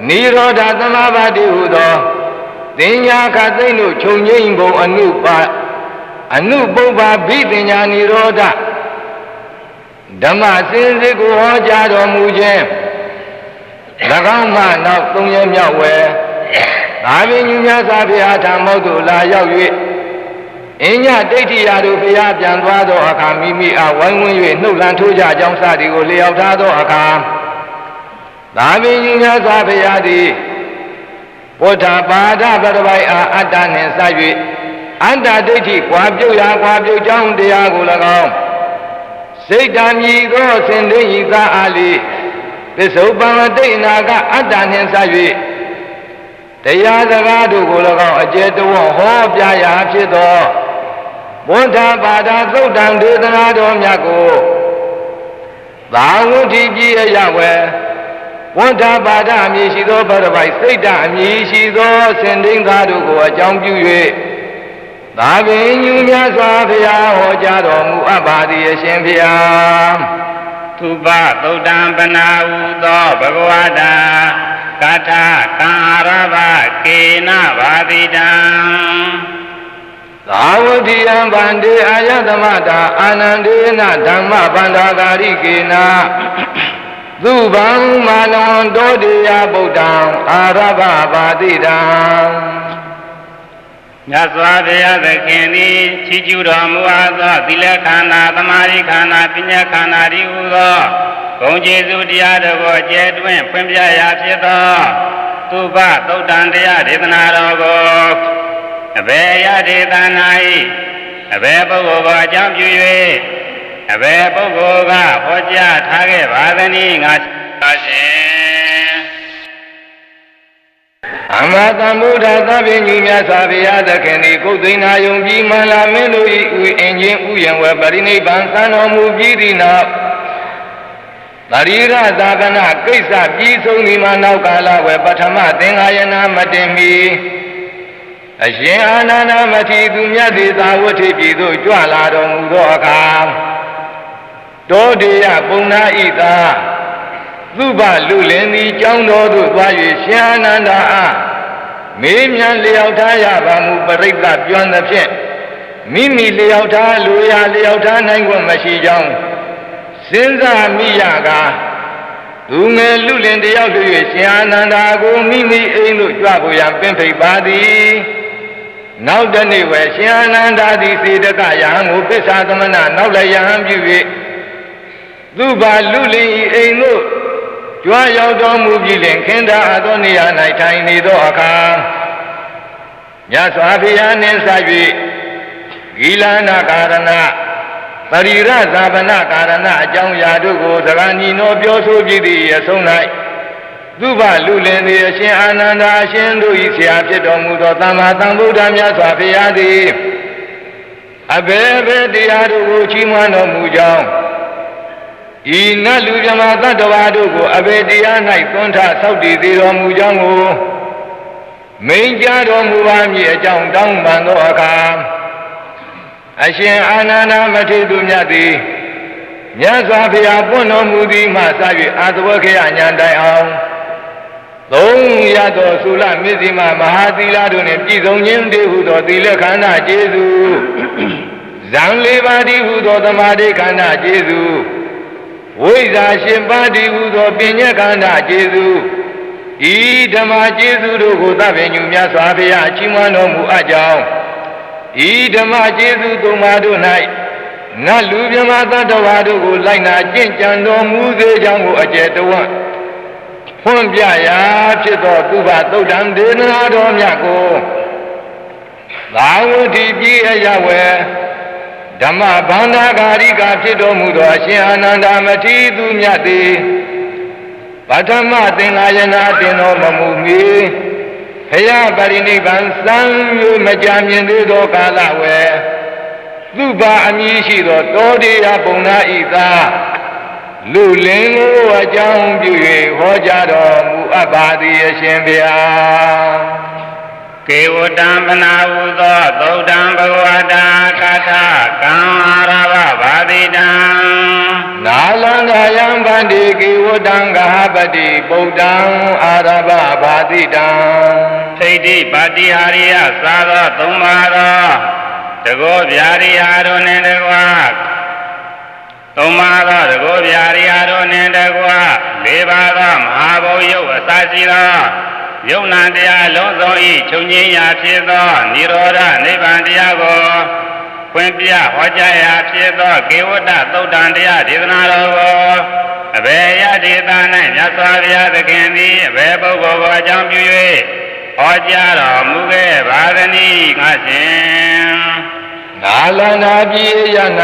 နိရောဓသမဘာတိဟုသောသိညာခသိမ့်တို့ခြုံငိမ့်ပုံအနုပုပ္ပါဘိသိညာနိရောဓဓမ္မစင်စစ်ကိုဟောကြားတော်မူခြင်း၎င်းမှနောက်သုံးရက်မြောက်ဝဲသာပင်ညူများစွာဘုရားထံမောက်သို့လာရောက်၍အညဒိဋ္ဌိယာတို့ဘုရားပြန်သွားသောအခါမိမိအားဝိုင်းဝန်း၍နှုတ်လန်းထိုးကြကြောင်းစသည်ကိုလျောက်ထားသောအခါသာပင်ညူများစွာဘုရားသည်ပုထပါဒဗရပိုက်အားအတ္တနှင့်စ၍အတ္တဒိဋ္ဌိကွာပြုတ်ကြောင်းတရားကို၎င်းစိတ်ဓာမြည်သောဆင်သွင်းဤသာအားလီပစ္စုပန်တိတ်အနာကအတ္တနှင့်စ၍တရားစကားတို့ကို၎င်းအကျယ်တဝဟောပြရာဖြစ်သောဘုဒ္ဓဘာသာသုတ်တံဒေသနာတော်မြတ်ကိုသာဝတိပြည်အရဝဲဘုဒ္ဓဘာသာအမည်ရှိသောဗရပိုက်စိတ်ဓာတ်အမည်ရှိသောဆင်သွင်းသားတို့ကိုအကြောင်းပြု၍သာပင်ညူများစွာဘုရားဟောကြားတော်မူအပ်ပါသည်အရှင်ဘုရားသုဘသုတ်တံပနာဟုသောဘဂဝတာကာထကံအာရဘကေနဘာတိတံသာဝတိယံဗန္တေအာယတမတာအာနန္ဒေနဓမ္မဗန္ဓာကာရိကေနသုဘံမာနဝံတောတေယဗုဒ္ဓံအာရဘဘာတိတံမြတ်စွာဘုရားသခင်သည်ချီးကျူးတော်မူအပ်သောသီလခန္ဓာသမာဓိခန္ဓာပညာခန္ဓာဤဟူသောဂုဏ်ကျေးဇူးတရားတို့ကိုကျဲတွင်ဖွင့်ပြရာဖြစ်သောသုဘသုတ်တံတရားဒေသနာတော်ကိုအဘယ်ရဒေသနာ၏အဘယ်ပုဂ္ဂိုလ်ကိုအကြောင်းပြု၍အဘယ်ပုဂ္ဂိုလ်ကဟောကြားထားခဲ့ပါသနည်းငါရှင်အမသမ္ဗုဒ္ဓသဗ္ဗညုမြတ်စွာဘုရားသခင်သည်ကုသိဏယုံကြည်မှန်လာမင်းတို့၏ဥအင်ချင်းဥယံဝပရိနိဗ္ဗာန်သံတော်မူပြီးသည့်နောက်သရိရသာကနာကိစ္စပြီးဆုံးဒီမှာနောက်ကာလဝေပထမသင်္ဃာယနာမတင်မီ အရှင်အာနန္ဒမထေရသူမြတ်သေးသာဝဋ္ဌိပြည်သို့ကြွလာတော်မူသောအခါတောတေယပုံနာဣသာသုဘလူလင်သည်ကျောင်းတော်သို့သွား၍ရှင်အာနန္ဒအားမေးမြန်းလျောက်ထားရပါမူပရိသတ်ပြောသဖြင့်မိမိလျောက်ထားလူရလျောက်ထားနိုင်ခွင့်မရှိကြောင်းစဉ်းစားမိရကားသူငယ်လူလင်တယောက်တို့၍ရှင်အာနန္ဒာကိုမိမိအိမ်သို့ကြွဖို့ရန်ပင်ဖိတ်ပါသည်နောက်တနေ့ဝယ်ရှင်အာနန္ဒာသည်စေတကယဟန်ကိုပစ္ဆာသမဏနောက်လည်းယဟန်ပြု၍သူဘာလူလင်၏အိမ်သို့ကြွရောက်တော်မူပြီးလင်ခင်သာအသောနေရာ၌ထိုင်နေသောအခါမြတ်စွာဘုရားနှင့်ဆက်၍ဂီလနာကာရဏပရိရဇာပနကာရဏအကြောင်းအရာတို့ကိုစကားညီနောပြောဆိုပြီးသည့်အဆုံး၌သူဘလူလင်သည်အရှင်အာနန္ဒာအရှင်တို့၏ဆရာဖြစ်တော်မူသောသမ္မာသမ္ဗုဒ္ဓမြတ်စွာဘုရားသည်အဘယ်ဘယ်တရားတို့ကိုချီးမွမ်းတော်မူကြောင်းဤနတ်လူမြမသတ္တဝါတို့ကိုအဘယ်တရား၌သွန်ထဆောက်တည်သေးတော်မူကြောင်းကိုမိန့်ကြားတော်မူပါမည်အကြောင်းတောင်းပန်သောအခါအရှင်အာနန္ဒမထေရသူမြတ်သည်မြတ်စွာဘုရားပွင့်တော်မူသည်မှစ၍အာသဝခေယဉာဏ်တိုင်အောင်သုံးရသောသုလမြစ်စီမမဟာသီလတို့နှင့်ပြည့်စုံခြင်းတည်းဟုသောသီလခန္ဓာကျေစုဇံလေးပါးတည်းဟုသောသမာဓိခန္ဓာကျေစုဝိဇ္ဇာရှင်ပါးတည်းဟုသောပညာခန္ဓာကျေစုဤဓမ္မကျေစုတို့ကိုသဗ္ဗညုမြတ်စွာဘုရားချီးမွမ်းတော်မူအပ်ကြောင်းဤဓမ္မကျေစုသုံးပါးတို့၌နတ်လူမြမသတ္တဝါတို့ကိုလိုက်နာကျင့်ကြံတော်မူစေကြောင်းကိုအကျယ်တဝံ့ဖွင့်ပြရာဖြစ်သောသုဘသုဒ္ဓံဒေသနာတော်မြတ်ကိုသာဝတိပြည်အယဝေဓမ္မဗန္ဓာဂါရိကဖြစ်တော်မူသောအရှင်အာနန္ဒမထေရသူမြတ်သည်ပထမသင်္ဃာယနာတင်တော်မူမီဘုရားပရိနိဗ္ဗာန်စံ၍မကြာမြင်သေးသောကာလဝေသုဘအမည်ရှိသောတောတေယပုံနာဣသာလူလင်ကိုအကြောင်းပြု၍ဟောကြားတော်မူအပ်ပါသည်အရှင်ဘုရားကေဝတံပနာဟုသောသုဒ္ဓံဘဂဝတာကာထကံအာရဝဘာတိတံနာလန္ဒယံဗန္တိကေဝတံဂဟပတိပုဒ္ဓံအာရဝဘာတိတံထိဋ္ဌိပါတိဟာရိယသာသောသုံးပါသောတကောဗျာရိယာတို့နှင့်တကွာသုံးပါသောတကောဗျာရိယာတို့နှင့်တကွာလေးပါးသောမဟာဘုံယုတ်အစရှိသောယုံနာတရားလုံးစုံဤချုပ်ငြိမ်းရာဖြစ်သောនិရောဓနိဗ္ဗာန်တရားကိုဖွင့်ပြဟောကြားရာဖြစ်သောကေဝတ္တသုတ်တံတရားဒေသနာတော်ကိုအဘယ်ယဒေသ၌မြတ်စွာဘုရားသခင်သည်အဘယ်ပုဂ္ဂိုလ်ကိုအကြောင်းပြု၍ဟောကြားတော်မူခဲ့ပါသနည်းငါရှင်နာလန္ဒာပြည်ရ၌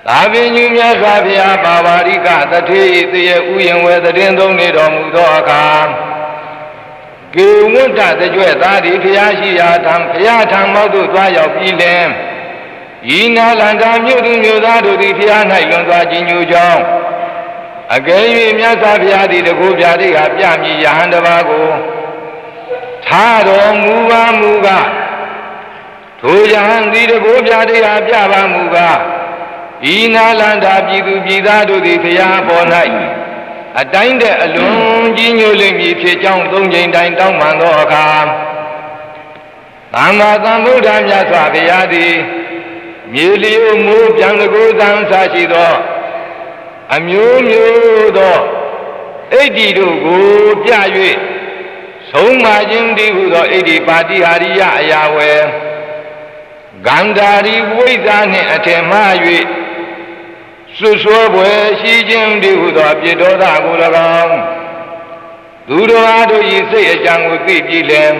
သာဝိညုမြတ်စွာဘုရားပါဝါရိကတထေဤတရေဥယျံဝေတည်သုံးနေတော်မူသောအခါကေဝတ္တတကြွသာဒီဘုရားရှိရာထံဘုရားထံမောက်သို့သွားရောက်ပြီးလင်ဤနာလန္ဒာမြို့သူမြို့သားတို့သည်ဘုရား၌လွန်သွားခြင်းညူကြောင်းအကယ်၍မြတ်စွာဘုရားသည်တကူပြတိကပြမည်ယဟန်တစ်ပါးကိုထားတော်မူပါမူကားထိုယဟန်သည်တကူပြတိကပြပါမူကားဤနာလန္ဒာပြည်သူပြည်သားတို့သည်ဘုရားပေါ်၌အတိုင်းတဲ့အလွန်ကြီးညိုလိမ့်မည်ဖြစ်ကြောင်းသုံးချိန်တိုင်းတောင်းပန်သောအခါသမ္မာသမ္ဗုဒ္ဓမြတ်စွာဘုရားသည်မြေလျို့မိုးပြန်တကူသံသာရှိသောအမျိုးမျိုးသောဣတိတို့ကိုပြ၍ဆုံးမခြင်းတည်းဟုသောဣတိပါတိဟာရိယအရာဝေဂန္ဓာရီဝိဇ္ဇာနှင့်အထင်မှား၍စွဆွဲပွဲရှိခြင်းတည်းဟုသောပြစ်ဒေါသကို၎င်းသူတော်အားတို့၏စိတ်အကြံကိုသိပြီးလင်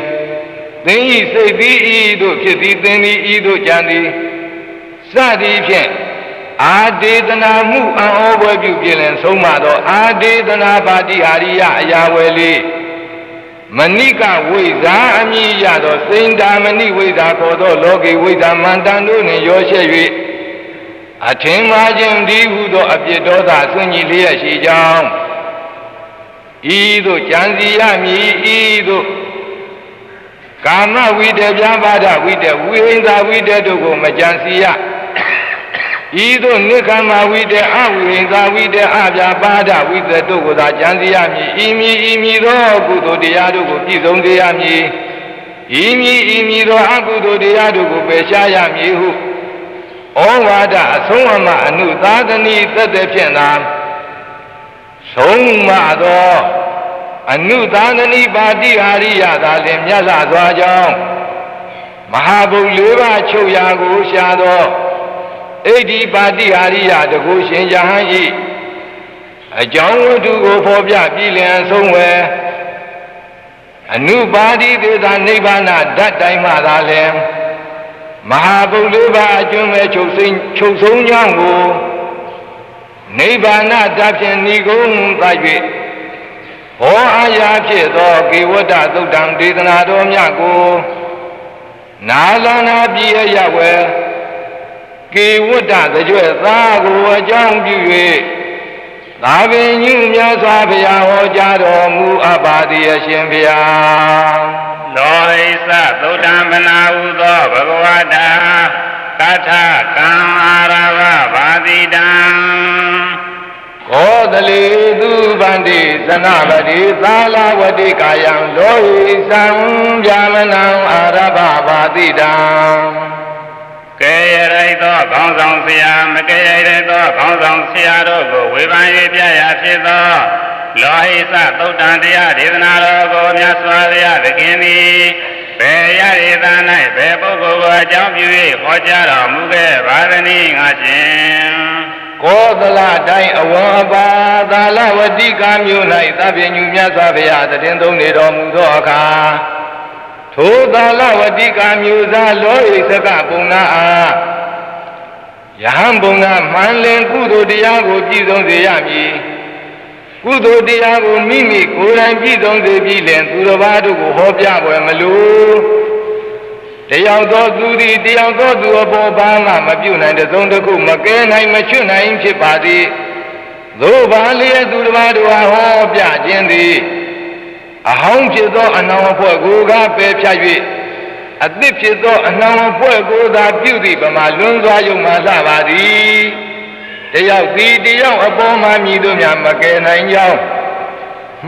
သင်၏စိတ်သည်ဤသို့ဖြစ်သည်သင်သည်ဤသို့ကြံသည်စသည်ဖြင့်အာဒေသနာမှုအံ့ဩပွဲပြုပြင်လင်ဆုံးမသောအာဒေသနာပါတိဟာရိယအရာဝယ်လေးမဏိကဝိဇ္ဇာအမည်ရသောစိန္ဒာမဏိဝိဇ္ဇာခေါ်သောလောကီဝိဇ္ဇာမန္တန်တို့နှင့်ရောရှက်၍အထင်မှားခြင်းဒီဟုသောအပြစ်ဒေါသဆွညည်လျက်ရှိကြောင်းဤသို့ကြံစီရမည်ဤသို့ ကာမဝိတ္တပြာပါဒဝိတ္တဝိဟိန္ဒဝိတ္တတို့ကိုမကြံစီရဤသို့နိခမဝိတ္တအဝိဟိန္ဒဝိတ္တအပြာပါဒဝိတ္တတို့ကိုသာကြံစီရမည်ဤမည်သောကုသိုလ်တရားတို့ကိုပြည့်စုံစေရမည်ဤမည်သောအကုသိုလ်တရားတို့ကိုပယ်ရှားရမည်ဟုဩဝါဒအဆုံးအမအနုသာသနိတသက်ဖြင့်သာဆုံးမသောအနုသာသနိပါတိဟာရိယသာလင်မြတ်စွာစွာကြောင့်မဟာဘုတ်၄ပါးချုပ်ရာကိုရှာသောဣဋ္ဌိပါတိဟာရိယတကုရှင်ယဟန်ဤအကြောင်းဝတ္ထုကိုဖော်ပြပြည်လင်ဆုံးဝယ်အနုပါတိသေသာနိဗ္ဗာန်ဓာတ်တိုင်းမှသာလင်မဟာဘုတ်၄ပါးအကျွမ်းမဲ့ချုပ်ဆုံးကြောင်းကိုနိဗ္ဗာန်ဓာတ်ဖြင့်ဏိဂုံးသတ်၍ဟောအားရဖြစ်သောကေဝတ္တသုတ်တံဒေသနာတော်မြတ်ကိုနာလနာပြည်ရဝဲကေဝတ္တတကြွသားကိုအကြောင်းပြု၍သာပင်ညုမြတ်စွာဘုရားဟောကြားတော်မူအပ်ပါသည်အရှင်ဘုရားလောဟိသသုတ်တံဗနာဟုသောဘဂဝတာကထာကံအာရဝဘာတိတံခောတလေသူဗန္တိသနဗတိသာလဝတိကာယံလောဟိသံဗျာမနံအာရဘဘာတိတံကဲရရိုက်သောခေါင်းဆောင်ဆရာမကဲရရိုက်သောခေါင်းဆောင်ဆရာတို့ကိုဝေဖန်၍ပြရဖြစ်သောလောဟိသသုတ်တံတရားဒေသနာတော်ကိုမြတ်စွာဘုရားသခင်သည်ဘယ်ရရသာ၌ဘယ်ပုဂ္ဂိုလ်ကိုအကြောင်းပြု၍ဟောကြားတော်မူခဲ့ပါသနည်းငါရှင်ကောသလတိုင်းအဝံအပါသာလဝတိကမြို့၌သဗ္ဗညုမြတ်စွာဘုရားတည်သုံးနေတော်မူသောအခါထိုသာလဝတိကမြို့သားလောဟိသကပုံနာအားယဟန်ပုံနာမှန်လင်ကုသိုလ်တရားကိုပြည့်စုံစေရမည်ကုသိုလ်တရားကိုမိမိကိုယ်တိုင်ပြည့်စုံစေပြီးလင်သူတစ်ပါးတို့ကိုဟောပြပွဲမလိုတယောက်သောသူသည်တယောက်သောသူအပေါ်ဘာမှမပြုနိုင်တဲ့သုံးတစ်ခုမကဲနိုင်မချွတ်နိုင်ဖြစ်ပါသည်သို့ပါလျက်သူတစ်ပါးတို့ဟာဟောပြခြင်းသည်အဟောင်းဖြစ်သောအနောင်အဖွဲ့ကိုကပယ်ဖြတ်၍အသစ်ဖြစ်သောအနောင်အဖွဲ့ကိုသာပြုသည့်ပမာလွန်စွာယုံမှလှပါသည်တယောက်သည်တယောက်အပေါ်မှမြည်တို့များမကယ်နိုင်ကြောင်း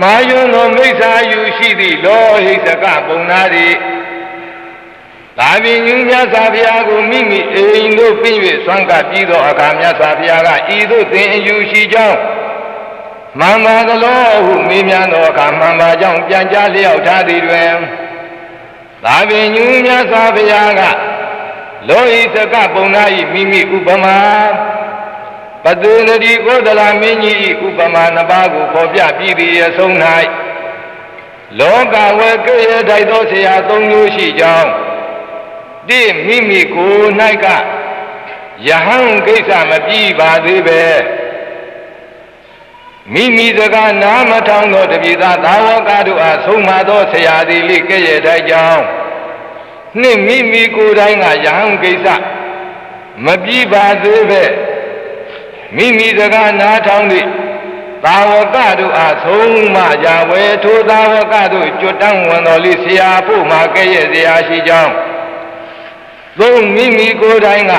မာယွန်းသောမိစ္ဆာယူရှိသည့်လောဟိသကပုံနာသည်သာပင်ညမြတ်စွာဘုရားကိုမိမိအိမ်တို့ပြည့်၍ဆွမ်းကပ်ပြီးသောအခါမြတ်စွာဘုရားကဤသို့သင်အယူရှိကြောင်းမှန်ပါသလားဟုမေးမြန်းသောအခါမှန်ပါကြောင်းပြန်ကြားလျောက်ထားသည်တွင်သာပင်ညမြတ်စွာဘုရားကလောဟိသကပုံနာ၏မိမိဥပမာပတေနတိကောသလမင်းကြီး၏ဥပမာနှစ်ပါးကိုဖော်ပြပြီးသည်အဆုံး၌လောကဝေကဲ့ရဲ့ထိုက်သောဆရာသုံးမျိုးရှိကြောင်းတိမိမိကိုယ်၌ကယဟန်ကိစ္စမပြီးပါသေးပဲမိမိစကားနားမထောင်သောတပိသားသာဝကတို့အားဆုံးမသောဆရာသည်လိကဲ့ရဲ့ထိုက်ကြောင်းနှင့်မိမိကိုယ်တိုင်းကယဟန်ကိစ္စမပြီးပါသေးပဲမိမိစကားနားထောင်သည့်သာဝကတို့အားဆုံးမကြဝဲထိုသာဝကတို့ကျွတ်တန်းဝင်တော်လိဆရာဖို့မှာကဲ့ရဲ့ဆရာရှိကြောင်းသုံးမိမိကိုယ်တိုင်းက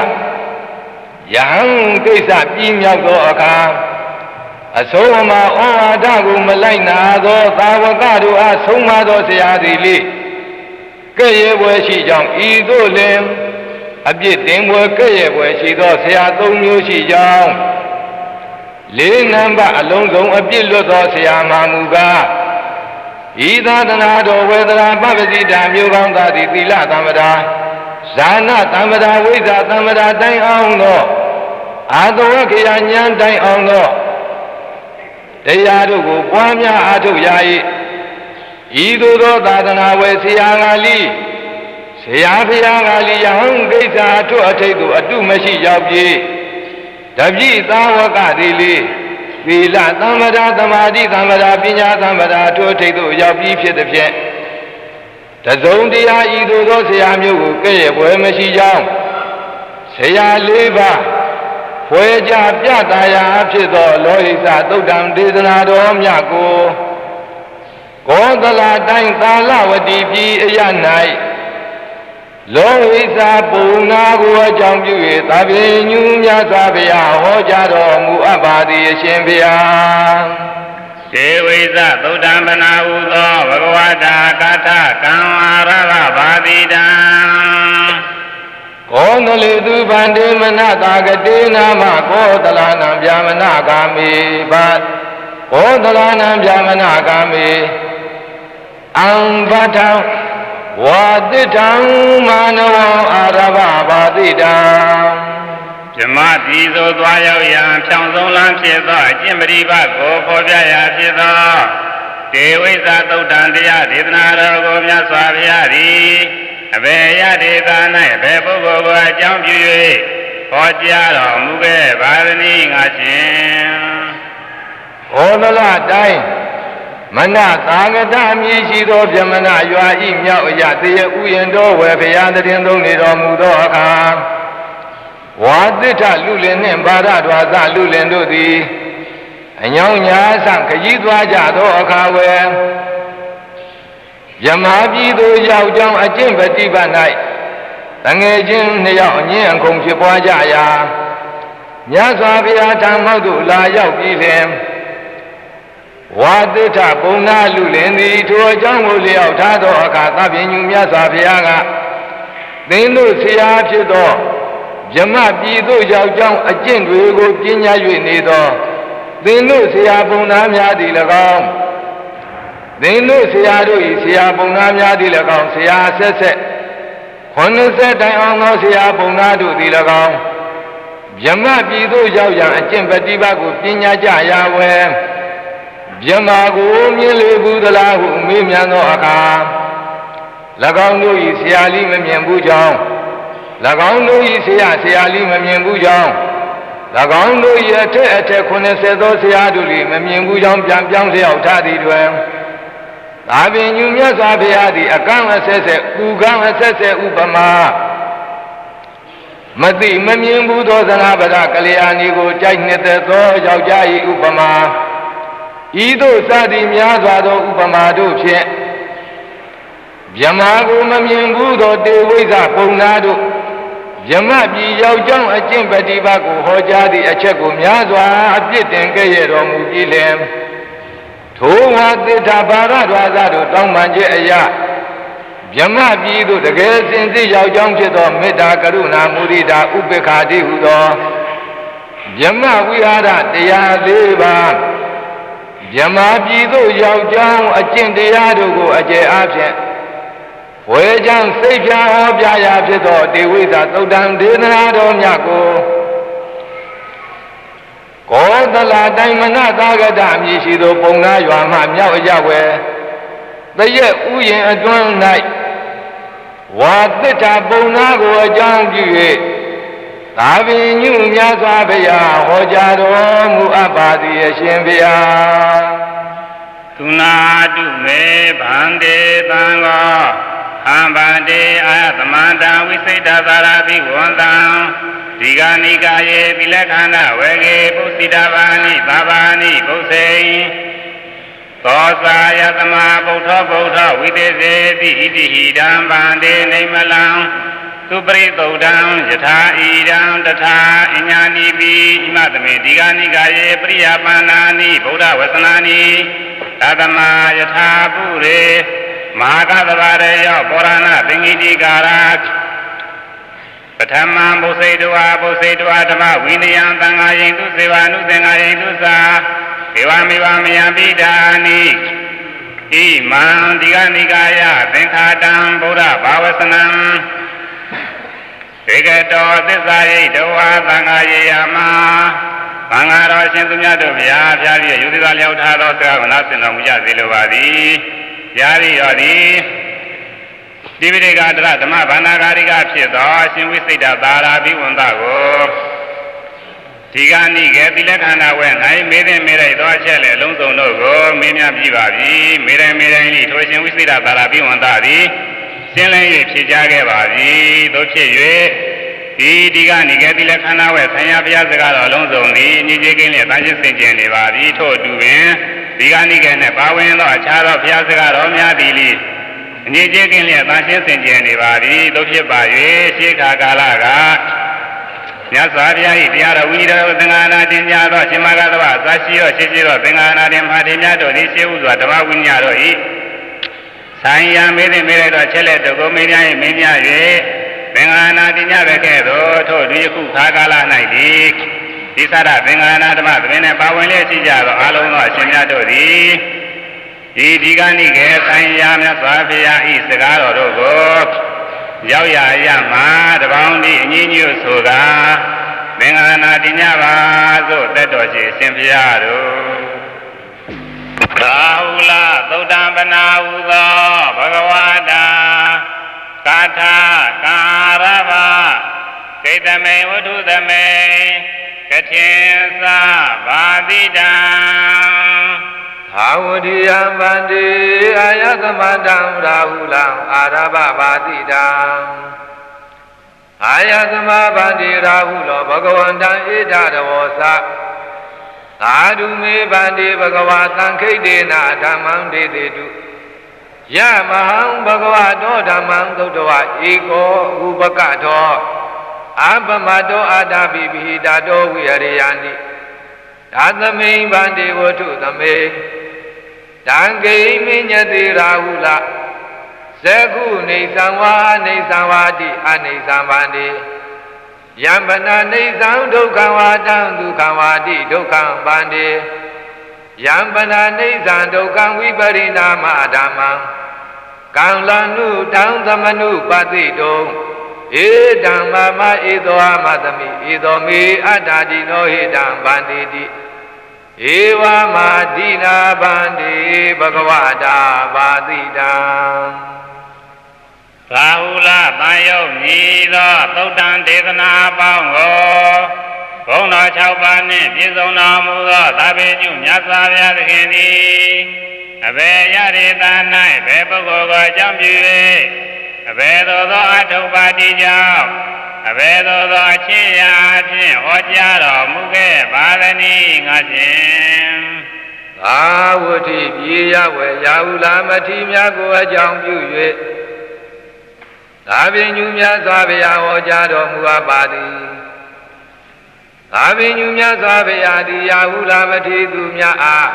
ယဟန်ကိစ္စပြီးမြောက်သောအခါအဆုံးအမဩဝါဒကိုမလိုက်နာသောသာဝကတို့အားဆုံးမသောဆရာသည်လေကဲ့ရဲ့ပွဲရှိကြောင်းဤသို့လင်အပြစ်တင်ပွဲကဲ့ရဲ့ပွဲရှိသောဆရာသုံးမျိုးရှိကြောင်းလေးနံပါတ်အလုံးစုံအပြစ်လွတ်သောဆရာမှမူကားဤသာသနာတော်ဝေဒနာပပ္ပတိတာမျိုးကောင်းသာသည်သီလသမ္ပဒါဇာနာသမ္ပဒါဝိဇ္ဇာသမ္ပဒါတိုင်အောင်သောအာသဝခေယဉာဏ်တိုင်အောင်သောတရားတို့ကိုပွားများအားထုတ်ရ၏ဤသို့သောသာသနာဝေဆရာကလိဆရာဖျားကလိယဟန်ကိစ္စအထွတ်အထိပ်သို့အတုမရှိရောက်ပြေတပိသာဝကသည်လေသီလသမ္ပဒါသမာဓိသမ္ပဒါပညာသမ္ပဒါအထွတ်အထိပ်သို့ရောက်ပြီးဖြစ်သည်ဖြင့်တစုံတရားဤသို့သောဆရာမျိုးကိုကဲ့ရဲ့ပွဲမရှိကြောင်းဆရာ၄ပါးဖွယ်ကြပြတာရာဖြစ်သောလောဟိတသုတ်တံဒေသနာတော်မြတ်ကို ကောသလတိုင်းသာလဝတိပြည်အရ၌လောဟိစာပုံနာကိုအကြောင်းပြု၍သဗ္ဗညုမြတ်စွာဘုရားဟောကြားတော်မူအပ်ပါသည်အရှင်ဘုရားဒေဝိသသုဒ္ဓံပနာဟုသောဘဂဝတာကာထကံအာရဂဘာတိတံကောသလေသူဗန္တိမနတာကတိနာမကောသလနံဗျာမနကာမိဘကောသလနံဗျာမနကာမိအံဗထံဝါတိတံမာနဝအာရဘဘာတိတံဇမတိသို့သွားရောက်ရန်ဖြောင်းဆုံးလမ်းဖြစ်သောအကျင့်ပရိပတ်ကိုဖော်ပြရာဖြစ်သောဒေဝိသသုဒ္ဓံတရားဒေသနာတော်ကိုမြတ်စွာဘုရားသည်အဘယ်ရဒေသ၌အဘယ်ပုဂ္ဂိုလ်ကိုအကြောင်းပြု၍ဟောကြားတော်မူခဲ့ပါသည်ငါရှင်ဟောသလတိုင်းမနသာဂတမြည်ရှိသောဗြဟ္မဏရွာဤမြောက်အရတရဥယျံတော်ဝယ်ဘုရားတည်သုံးနေတော်မူသောအခါဝါသစ္ထလူလင်နှင့်ဗာရဒွါသလူလင်တို့သည်အညောင်းညာဆံခရီးသွားကြသောအခါဝယ်ယမပြည်သို့ရောက်ကြောင်းအကျင့်ပฏิပတ်၌တငယ်ချင်းနှစ်ယောက်အငင်းအခုံဖြစ်ပွားကြရာမြတ်စွာဘုရားထံမှသို့လာရောက်ပြီးလျှင်ဝါသစ္ထပုံနာလူလင်သည်ထိုအကြောင်းကိုလျောက်ထားသောအခါသဗ္ဗညုမြတ်စွာဘုရားကသင်တို့ဆရာဖြစ်သောယမပြည်သို့ရောက်ကြောင်းအကျင့်တွေကိုပညာ၍နေသောသင်တို့ဆရာပုံနာများသည်၎င်းသင်တို့ဆရာတို့၏ဆရာပုံနာများသည်၎င်းဆရာဆက်ဆက်90တိုင်အောင်သောဆရာပုံနာတို့သည်၎င်းယမပြည်သို့ရောက်ရန်အကျင့်ပฏิပတ်ကိုပညာကြရာဝယ်ယမကိုမြင်လေဘူးသလားဟုမေးမြန်းသောအခါ၎င်းတို့၏ဆရာလေးမမြင်ဘူးကြောင်း၎င်းတို့၏ဆရာလေးမမြင်ဘူးကြောင်း၎င်းတို့၏အထက်90သောဆရာတို့၏မမြင်ဘူးကြောင်းပြန်ပြောင်းလျောက်ထားသည်တွင်သာပင်ညုမြတ်စွာဘုရားသည်အကန့်အဆက်ဆက်ဥကန့်အဆက်ဆက်ဥပမာမသိမမြင်ဘူးသောသနာပဒကလျာဏီကိုကြိုက်နှစ်သက်သောယောက်ျား၏ဥပမာဤသို့စသည်များစွာသောဥပမာတို့ဖြင့်ဗြဟ္မာကိုမမြင်ဘူးသောတေဝိဇ္ဇပုံနာတို့ယမပြည်ရောက်ကြောင်းအကျင့်ပฏิပတ်ကိုဟောကြားသည့်အချက်ကိုများစွာအပြစ်တင်ခဲ့ရတော်မူပြီးလျှင်ထိုဝါသစ္စာဘာရဒွါသတို့တောင်းပန်ခြင်းအရာဗြဟ္မပြည်သို့တကယ်စင်စစ်ရောက်ကြောင်းဖြစ်သောမေတ္တာကရုဏာမုဒိတာဥပေက္ခတိဟုသောဗြဟ္မဝိဟာရတရား၄ပါးဗြဟ္မာပြည်သို့ရောက်ကြောင်းအကျင့်တရားတို့ကိုအကျယ်အားဖြင့်ဝေချမ်းစိတ်ဖြာဟောပြရာဖြစ်သောတေဝိသသုဒ္ဓံဒေသနာတော်မြတ်ကိုကောသလတိုင်းမနသာဂတအမည်ရှိသောပုံနာရွာမှမြောက်အရဝယ်တရက်ဥယျင်အတွင်း၌ဝါသစ္စာပုံနာကိုအကြောင်းပြု၍သာပင်ညုမြတ်စွာဘုရားဟောကြားတော်မူအပ်ပါသည်အရှင်ဘုရားသုနာတုမေဗန္တေသံဃောဟံဗန္တေအာသမန္တံဝိစိတသာရတိဝန္တံဒီဂာနိကာယေပိလခန္ဓဝေကေပုစိတဘာနိသာဘာနိပုစေသောစာယသမဗုဒ္ဓဝိသေစေတိဣတိဟိတံဗန္တေနိမလံသုပရိသုဒ္ဓံယထာဣဒံတထာအညာနိပိဣမသမေဒီဂာနိကာယေပရိယပါဏာနိဗုဒ္ဓဝသနာနိသတမယထာပုရေမဟာကသဘာရေယောပောရဏသင်္ကိတိကာရပထမံဘုစေတဝါဓမ္မဝိနယံသံဃာယိတုစေဝနုသင်္ဃာယိတုသာေဝမေဝမယံပိဒာနိဣမံဒီဂနိကာယသင်္ခါတံဗုဒ္ဓဘာဝစနံဧကတောသစ္စာယိတဝါသံဃာယေယမသံဃာတော်ရှင်သူမြတ်တို့ဗျာဖျားပြီးယူသည်သာလျောက်ထားသောစကားကိုနားဆင်တော်မူကြစေလိုပါသည်ဗျာရီတော်သည်ဒီပိဋကတရဓမ္မဗန္နာဂါရိကဖြစ်သောအရှင်ဝိစိတသာရာဘိဝန္တကိုဒီကနေ့ကတိလက္ခဏာဝဲ၌မေးတဲ့မေးလိုက်သောအချက်လည်းအလုံးစုံတို့ကိုမေးမြန်းပြီးပါပြီမေးတိုင်းဤထိုရှင်ဝိစိတသာရာဘိဝန္တသည်ရှင်းလင်း၍ဖြေကြားခဲ့ပါပြီသို့ဖြစ်၍ဒီကနေ့ကတိလက္ခဏာဝဲဆံရဘုရားစကားတော်အလုံးစုံသည်ညီကျေးကင်းလျက်တန်ရှင်းစင်ကြယ်နေပါပြီထို့အတူပင် ဒီကနိကေနဲ့ပါဝင်သောအခြားသောဘုရားစကားတော်များသည်လိအငြိကျေကင်းလျက်တန်ရှင်းစင်ကြယ်နေပါသည်တို့ဖြစ်ပါ၍ရှေးခါကာလကမြတ်စွာဘုရား၏တရားတော်ဝိနည်းတော်သင်္ဃာနာတင်ကြသောရှင်မဂ္ဂသဗ္ဗသာရှိသောရှိရှိသောသင်္ဃာနာတင်မဟာတေများတို့သည်ရှေးဥစွာဓမ္မဝိနည်းတော်၏ဆိုင်ရာမေးသည်မေးလိုက်သောချက်လက်တို့ကိုမေးများ၏မေးများ၍သင်္ဃာနာတင်ကြပဲကဲ့သို့ထို့ဒီယခုခါကာလ၌သည်ဒီသရသင်္ဃာနာဓမ္မသမင်းနှင့်ပါဝင်လျက်ရှိကြသောအလုံးသောအရှင်များတို့သည်ဒီကနိကေဆိုင်ရာမြတ်စွာဘုရား၏စကားတော်တို့ကိုရောက်ရရမှာတပေါင်းဒီအငြင်းညွတ်ဆိုကာသင်္ဃာနာတင်ကြပါသို့တက်တော်ရှိရှင်ဘုရားတို့သာဟုလသုတ္တံပနာဟုသောဘဂဝတာကာထာကာရဗကိတမေဝတ္ထုသမေကထေသဘာတိတံသာဝတိယံဗန္တိအာယသမတံရာဟုလံအာရဗဘာတိတံအာယသမဗန္တိရာဟုလောဘဂဝန္တံဣဒရဝောသသာဓုမေဗန္တိဘဂဝါသံခိတေနဓမ္မံဒေတိတုယမဟံဘဂဝတောဓမ္မံသုတ္တဝဧကောဥပကတောအပမတောအာတာပိပိဟိတာတောဝိရယန္တိသာသမိန်ဗန္တိဝတ္ထုသမေတံဂိမိညတိရာဟုလဇကုနေသံဝါနေသံဝါတိအနေသံဗန္တိယံပနာနေသံဒုက္ခဝါတံဒုက္ခဝါတိဒုက္ခံဗန္တိယံပနာနေသံဒုက္ခံဝိပရိနာမဓမ္မံကံလနုတံသမနုပတိတုံဧတံမမဧသောအမသမိဧသောမေအတ္တာတိနောဟိတံဗန္တိတိဧဝမာဒိနာဗန္တိဘဂဝတာဘာတိတံသာဟုလတန်ယုတ်မြည်သောသုတ်တံဒေသနာပေါင်းကိုဘုန်းတော်6ပါးနှင့်ပြည့်စုံတော်မူသောသဗ္ဗညုမြတ်စွာဘုရားသခင်သည်အဘယ်ရရေသာ၌ဘယ်ပုဂ္ဂိုလ်ကိုအကြောင်းပြု၍အဘယ်သို့သောအထုပ်ပါတိကြောင့်အဘယ်သို့သောအချင်းရာဖြင့်ဟောကြားတော်မူခဲ့ပါသနည်းငါဖြင့်သာဝတိပြေရဝေရာဟုလာမတိများကိုအကြောင်းပြု၍သာပင်ညူမြတ်စွာဘုရားဟောကြားတော်မူအပ်ပါသည်သာပင်ညူမြတ်စွာဘုရားသည်ရာဟုလာမတိသူများအား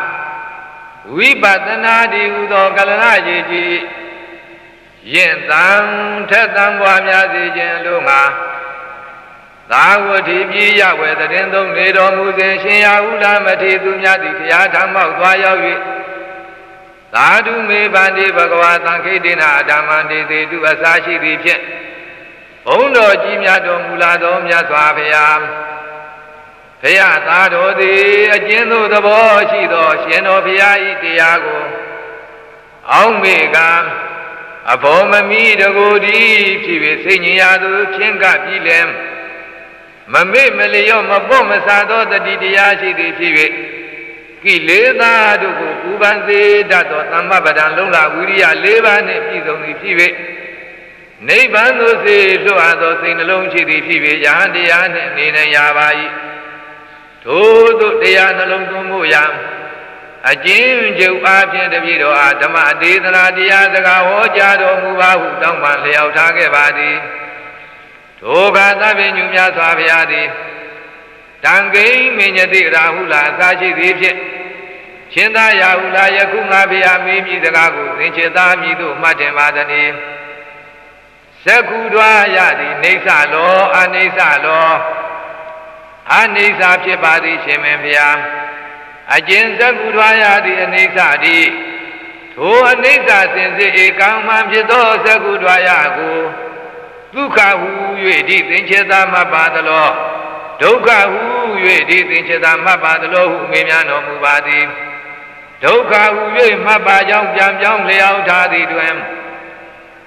ဝိပဿနာတည်ဟူသောကလနာရည်ကြီးယင့်တံထက်တံပွားများစေခြင်းလို့ငါသာဝတိပြေရဝေတရင်သုံးနေတော်မူစဉ်ရှင်ရာဟုလာမတိသူများသည်ခရာထမောက်သွားရောက်၍သာဓုမေဗန္တိဘဂဝါသံခိတေနဓမ္မံဒေတိတုအစာရှိသည်ဖြင့်ဘုန်းတော်ကြီးများတော်မူလာသောမြတ်စွာဘုရားဖရာသားတော်သည်အကျဉ်းသို့သဘောရှိသောရှင်တော်ဘုရား၏တရားကိုအောင်းမေကအဘောမမီတကိုယ်ဒီဖြစ်၍စိတ်ညင်ရသူချင်းကပြီးလဲမမေ့မလျော့မပေါ့မဆာသောတတိတရားရှိသည်ဖြစ်၍ကိလေသာတို့ကိုပူပန်စေတတ်သောသမ္မပဒံလုံလဝိရိယ၄ပါးနှင့်ပြည့်စုံသည်ဖြစ်၍နိဗ္ဗာန်သို့စေလွတ်အပ်သောစိတ်နှလုံးရှိသည်ဖြစ်၍ယဟန်တရားနှင့်နေနိုင်ရပါ၏ထို့သို့တရားနှလုံးသွင်းမှုရာအကျဉ်းချုပ်အားဖြင့်တပည့်တော်အားဓမ္မဒေသနာတရားစကားဟောကြားတော်မူပါဟုတောင်းပန်လျောက်ထားခဲ့ပါသည်ထိုကသဗ္ဗညုမြတ်စွာဘုရားသည်တံဂိမေညတိရာဟုလာအစာရှိသည်ဖြင့်ရှင်သာရာဟုလာယခုငါဘုရားမေးမြည်စကားကိုသင်္ချေသားမြည်သို့မှတ်တင်ပါသနည်းသက္ခုတွားရသည်နေဆလောအနိစ္စလောအနိစ္စဖြစ်ပါသည်ရှင်မင်းဘုရားအကျဉ်သက္ခုတွားရသည်အနိစ္စသည်ထိုအနိစ္စစင်စစ်ဧကံမှဖြစ်သောသက္ခုတွားရကိုဒုက္ခဟု၍ဒီသင်္ချေသားမှတ်ပါသလောဒုက္ခဟု၍ဒီသင်္ချေသားမှတ်ပါသလောဟုမေးမြန်းတော်မူပါသည်ဒုက္ခဟု၍မှတ်ပါကြောင်းပြန်ပြောင်းလျောက်ထားသည်တွင်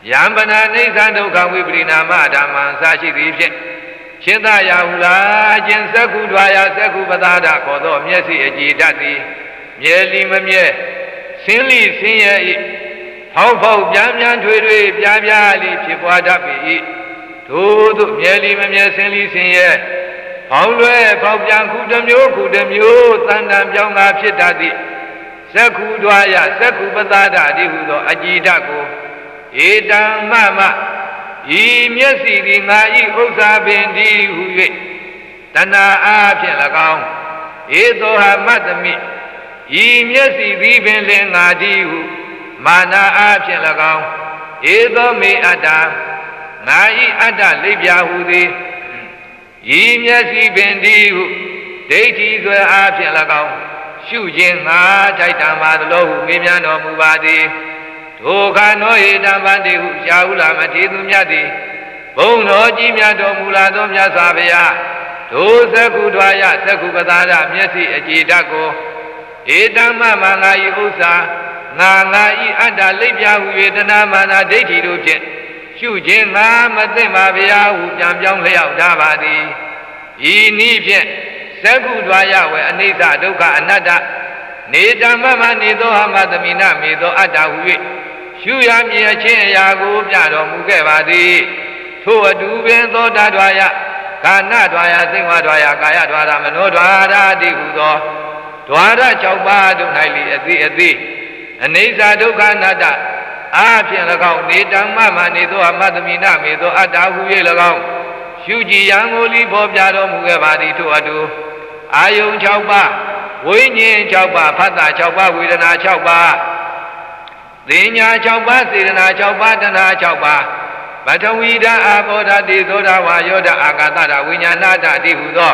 ယံပနာနိစ္စဒုက္ခဝိပရိနာမဓမ္မံစာရှိသည်ဖြင့်ရှင်သာယာဟုလားအကျဉ်သက္ခုတွားရသက္ခုပသာဒခေါ်သောမျက်စိအကြည်တတ်သည်မြဲလီမမြဲဆင်းလိဆင်းရဲ၏ဖောက်ဖောက်ပြန်ပြန်ထွေထွေပြားပြားလိဖြစ်ပွားတတ်ပေ၏ထို့သို့မြဲလီမမြဲဆင်းလိဆင်းရဲဖောက်လွဲဖောက်ပြန်ခုတစ်မျိုးတန်တန်ပြောင်းသာဖြစ်တတ်သည် သက္ခုဒွါယသက္ခုပသဒတိဟုသောအကြည်ဓာတ်ကိုဧတံမမဤမျက်စိသည်ငါဤဥစ္စာပင်ဒီဟု၍တဏှာအားဖြင့်၎င်းဧသောဟမတ္တမိဤမျက်စိသည်ပင်လင်ငါဒီဟုမာနာအားဖြင့်၎င်းဧသောမေအတ္တငါဤအတ္တလိပ်ပြဟုသည်ဤမျက်စိပင်ဒီဟုဒိဋ္ဌိဆွဲအားဖြင့်၎င်းရှုခြင်းငါထိုက်တံပါသလိုဟုမေးမြန်းတော်မူပါသည်ဒုက္ခနောဧတံဗန္တိဟုရှာဟုလာမထေသူမြတ်သည်ဘုံတော်ကြီးမြတ်တော်မူလာသောမြတ်စွာဘုရားဒုသက္ခုဒွါယသက္ခုပသဒမျက်စိအကြည်ဓာတ်ကိုဧတံမမငါဤဥစ္စာငါဤအတ္တလိပ်ပြဟု၍တဏမာနာဒိဋ္ဌိတို့ဖြင့်ရှုခြင်းငါမသိပါဘုရားဟုပြန်ပြောင်းလျောက်ထားပါသည်ဤနည်းဖြင့်သက္ခုဒွါယဝေအနိစ္စဒုက္ခအနတ္တနေတမမနေသောဟမသမိနမေသောအတ္တဟု၍ရှုရမြင်အချင်းအရာကိုပြတော်မူခဲ့ပါသည်ထို့အတူပင်သောတဒွါယကာဏဒွါယသိဝဒွါယကာယဒွါရမနောဒွါရတိဟုသောဒွါရ6ပါးတို့၌လီအသိအသိအနိစ္စဒုက္ခအနတ္တအားဖြင့်၎င်းနေတမမနေသောဟမသမိနမေသောအတ္တဟု၍၎င်းရှုကြည်ရန်ကိုလိဖော်ပြတော်မူခဲ့ပါသည်ထို့အတူအာယုံ6ပါးဝိညာဉ်6ပါးဖတ်တာ6ပါးဝေဒနာ6ပါးသင်ညာ6ပါးစေတနာ6ပါးတဏှာ6ပါးပထဝီဓာအာဘောဓာတိသောဓာဝါယောဓာအာကာသဓာဝိညာဏဓာတိဟုသော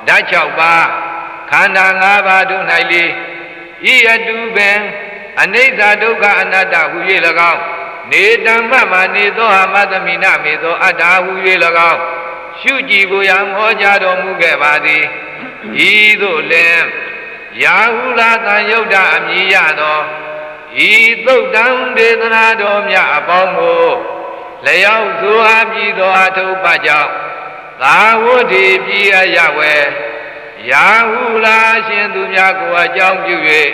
ဓာတ်6ပါးခန္ဓာ5ပါးတို့၌လေဤအတူပင်အနိစ္စဒုက္ခအနတ္တဟု၍၎င်းနေတမ္မမနေသောဟမသမိနမေသောအတ္တဟု၍၎င်းရှုကြည်ကိုရန်ဟောကြားတော်မူခဲ့ပါသည်ဤသို့လင်ယာဟုလာတန်ယုတ်တအမည်ရသောဤသုတ်တံဒေသနာတော်မြတ်အပေါင်းကိုလျောက်ဆိုအားပြီးသောအထုပ်ပတ်ကြောင့်သာဝတိပြည်အရဝဲယာဟုလာရှင်သူများကိုအကြောင်းပြု၍